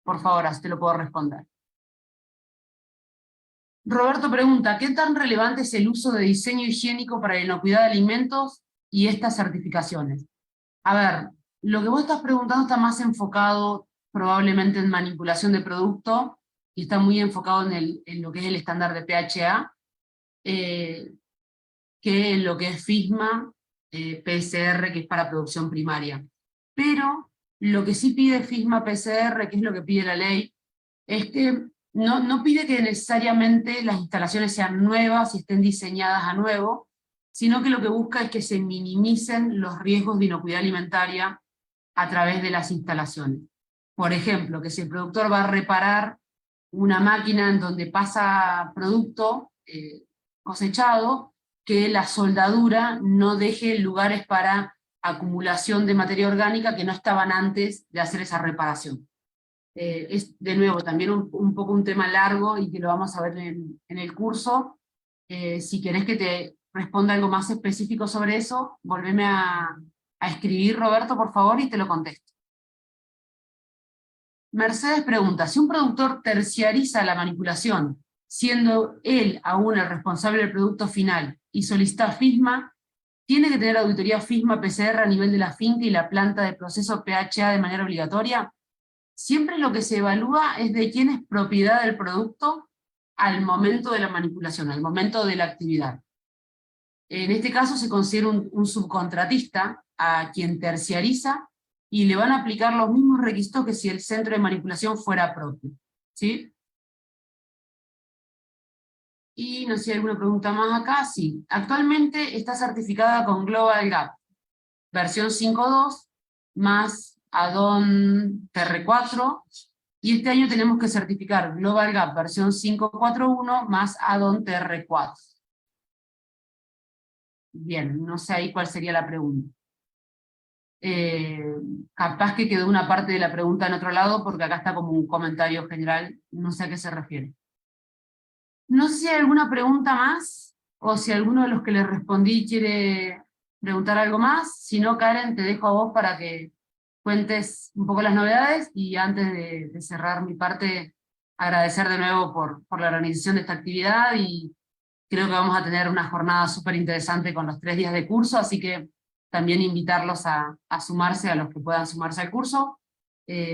Por favor, así te lo puedo responder. Roberto pregunta, ¿qué tan relevante es el uso de diseño higiénico para la inocuidad de alimentos y estas certificaciones? A ver, lo que vos estás preguntando está más enfocado probablemente en manipulación de producto y está muy enfocado en lo que es el estándar de PHA, que en lo que es FISMA, PCR, que es para producción primaria. Pero lo que sí pide FISMA PCR, que es lo que pide la ley, es que no pide que necesariamente las instalaciones sean nuevas y estén diseñadas a nuevo, sino que lo que busca es que se minimicen los riesgos de inocuidad alimentaria a través de las instalaciones. Por ejemplo, que si el productor va a reparar una máquina en donde pasa producto cosechado, que la soldadura no deje lugares para acumulación de materia orgánica que no estaban antes de hacer esa reparación. Es, de nuevo, también un poco un tema largo y que lo vamos a ver en el curso. Si querés que te responda algo más específico sobre eso, volveme a escribir, Roberto, por favor, y te lo contesto. Mercedes pregunta, si un productor terciariza la manipulación, siendo él aún el responsable del producto final, y solicita FISMA, ¿tiene que tener auditoría FISMA-PCR a nivel de la finca y la planta de proceso PHA de manera obligatoria? Siempre lo que se evalúa es de quién es propiedad del producto al momento de la manipulación, al momento de la actividad. En este caso se considera un subcontratista a quien terciariza y le van a aplicar los mismos requisitos que si el centro de manipulación fuera propio. ¿Sí? Y no sé si hay alguna pregunta más acá. Sí. Actualmente está certificada con Global Gap, versión 5.2, más add-on TR4, y este año tenemos que certificar Global Gap versión 5.4.1 más add-on TR4. Bien, no sé ahí cuál sería la pregunta. Capaz que quedó una parte de la pregunta en otro lado, porque acá está como un comentario general, no sé a qué se refiere. No sé si hay alguna pregunta más, o si alguno de los que le respondí quiere preguntar algo más. Si no, Karen, te dejo a vos para que cuentes un poco las novedades, y antes de cerrar mi parte, agradecer de nuevo por la organización de esta actividad, y creo que vamos a tener una jornada súper interesante con los 3 días de curso, así que también invitarlos a sumarse, a los que puedan sumarse al curso.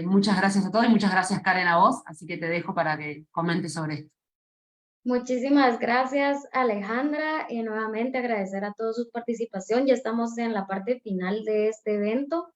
Muchas gracias a todos y muchas gracias, Karen, a vos, así que te dejo para que comentes sobre esto. Muchísimas gracias, Alejandra, y nuevamente agradecer a todos su participación. Ya estamos en la parte final de este evento.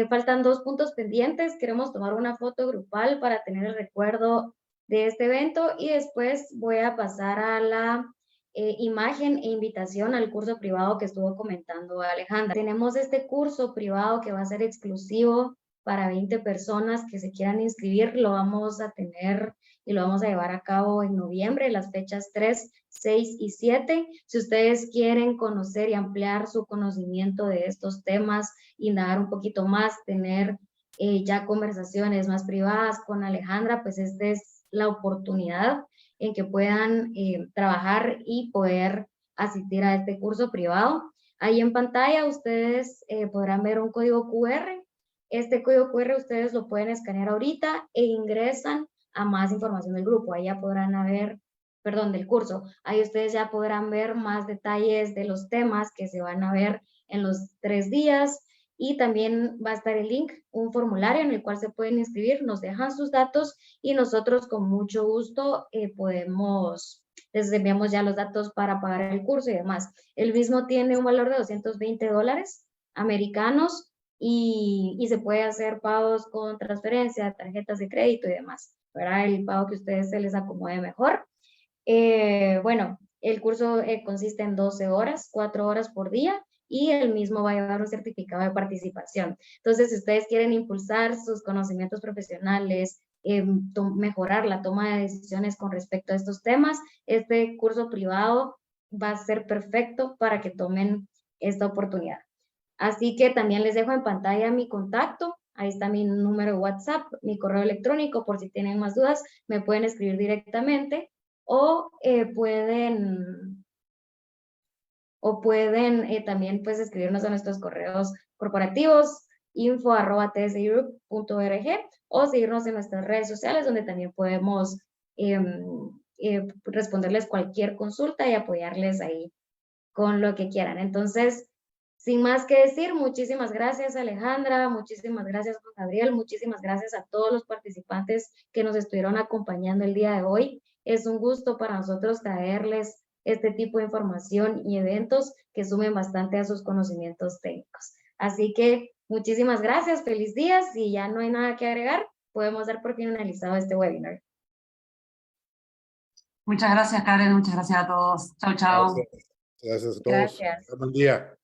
Faltan 2 puntos pendientes. Queremos tomar una foto grupal para tener el recuerdo de este evento, y después voy a pasar a la imagen e invitación al curso privado que estuvo comentando Alejandra. Tenemos este curso privado que va a ser exclusivo para 20 personas que se quieran inscribir. Lo vamos a tener y lo vamos a llevar a cabo en noviembre, las fechas 3, 6 y 7. Si ustedes quieren conocer y ampliar su conocimiento de estos temas, indagar un poquito más, tener ya conversaciones más privadas con Alejandra, pues esta es la oportunidad en que puedan trabajar y poder asistir a este curso privado. Ahí en pantalla ustedes podrán ver un código QR. Este código QR ustedes lo pueden escanear ahorita e ingresan a más información del grupo. Ahí ya podrán ver, perdón, del curso. Ahí ustedes ya podrán ver más detalles de los temas que se van a ver en los 3 días. Y también va a estar el link, un formulario en el cual se pueden inscribir, nos dejan sus datos y nosotros con mucho gusto les enviamos ya los datos para pagar el curso y demás. El mismo tiene un valor de $220 americanos y se puede hacer pagos con transferencia, tarjetas de crédito y demás, para el pago que a ustedes se les acomode mejor. Bueno, el curso consiste en 12 horas, 4 horas por día, y el mismo va a llevar un certificado de participación. Entonces, si ustedes quieren impulsar sus conocimientos profesionales, mejorar la toma de decisiones con respecto a estos temas, este curso privado va a ser perfecto para que tomen esta oportunidad. Así que también les dejo en pantalla mi contacto. Ahí está mi número de WhatsApp, mi correo electrónico, por si tienen más dudas, me pueden escribir directamente o pueden o pueden también pues escribirnos a nuestros correos corporativos info@tsgroup.org o seguirnos en nuestras redes sociales donde también podemos responderles cualquier consulta y apoyarles ahí con lo que quieran. Entonces, sin más que decir, muchísimas gracias Alejandra, muchísimas gracias Juan Gabriel, muchísimas gracias a todos los participantes que nos estuvieron acompañando el día de hoy. Es un gusto para nosotros traerles este tipo de información y eventos que sumen bastante a sus conocimientos técnicos. Así que muchísimas gracias, feliz día. Si ya no hay nada que agregar, podemos dar por finalizado este webinar. Muchas gracias, Karen, muchas gracias a todos. Chau, chau. Gracias a todos. Gracias. Buen día.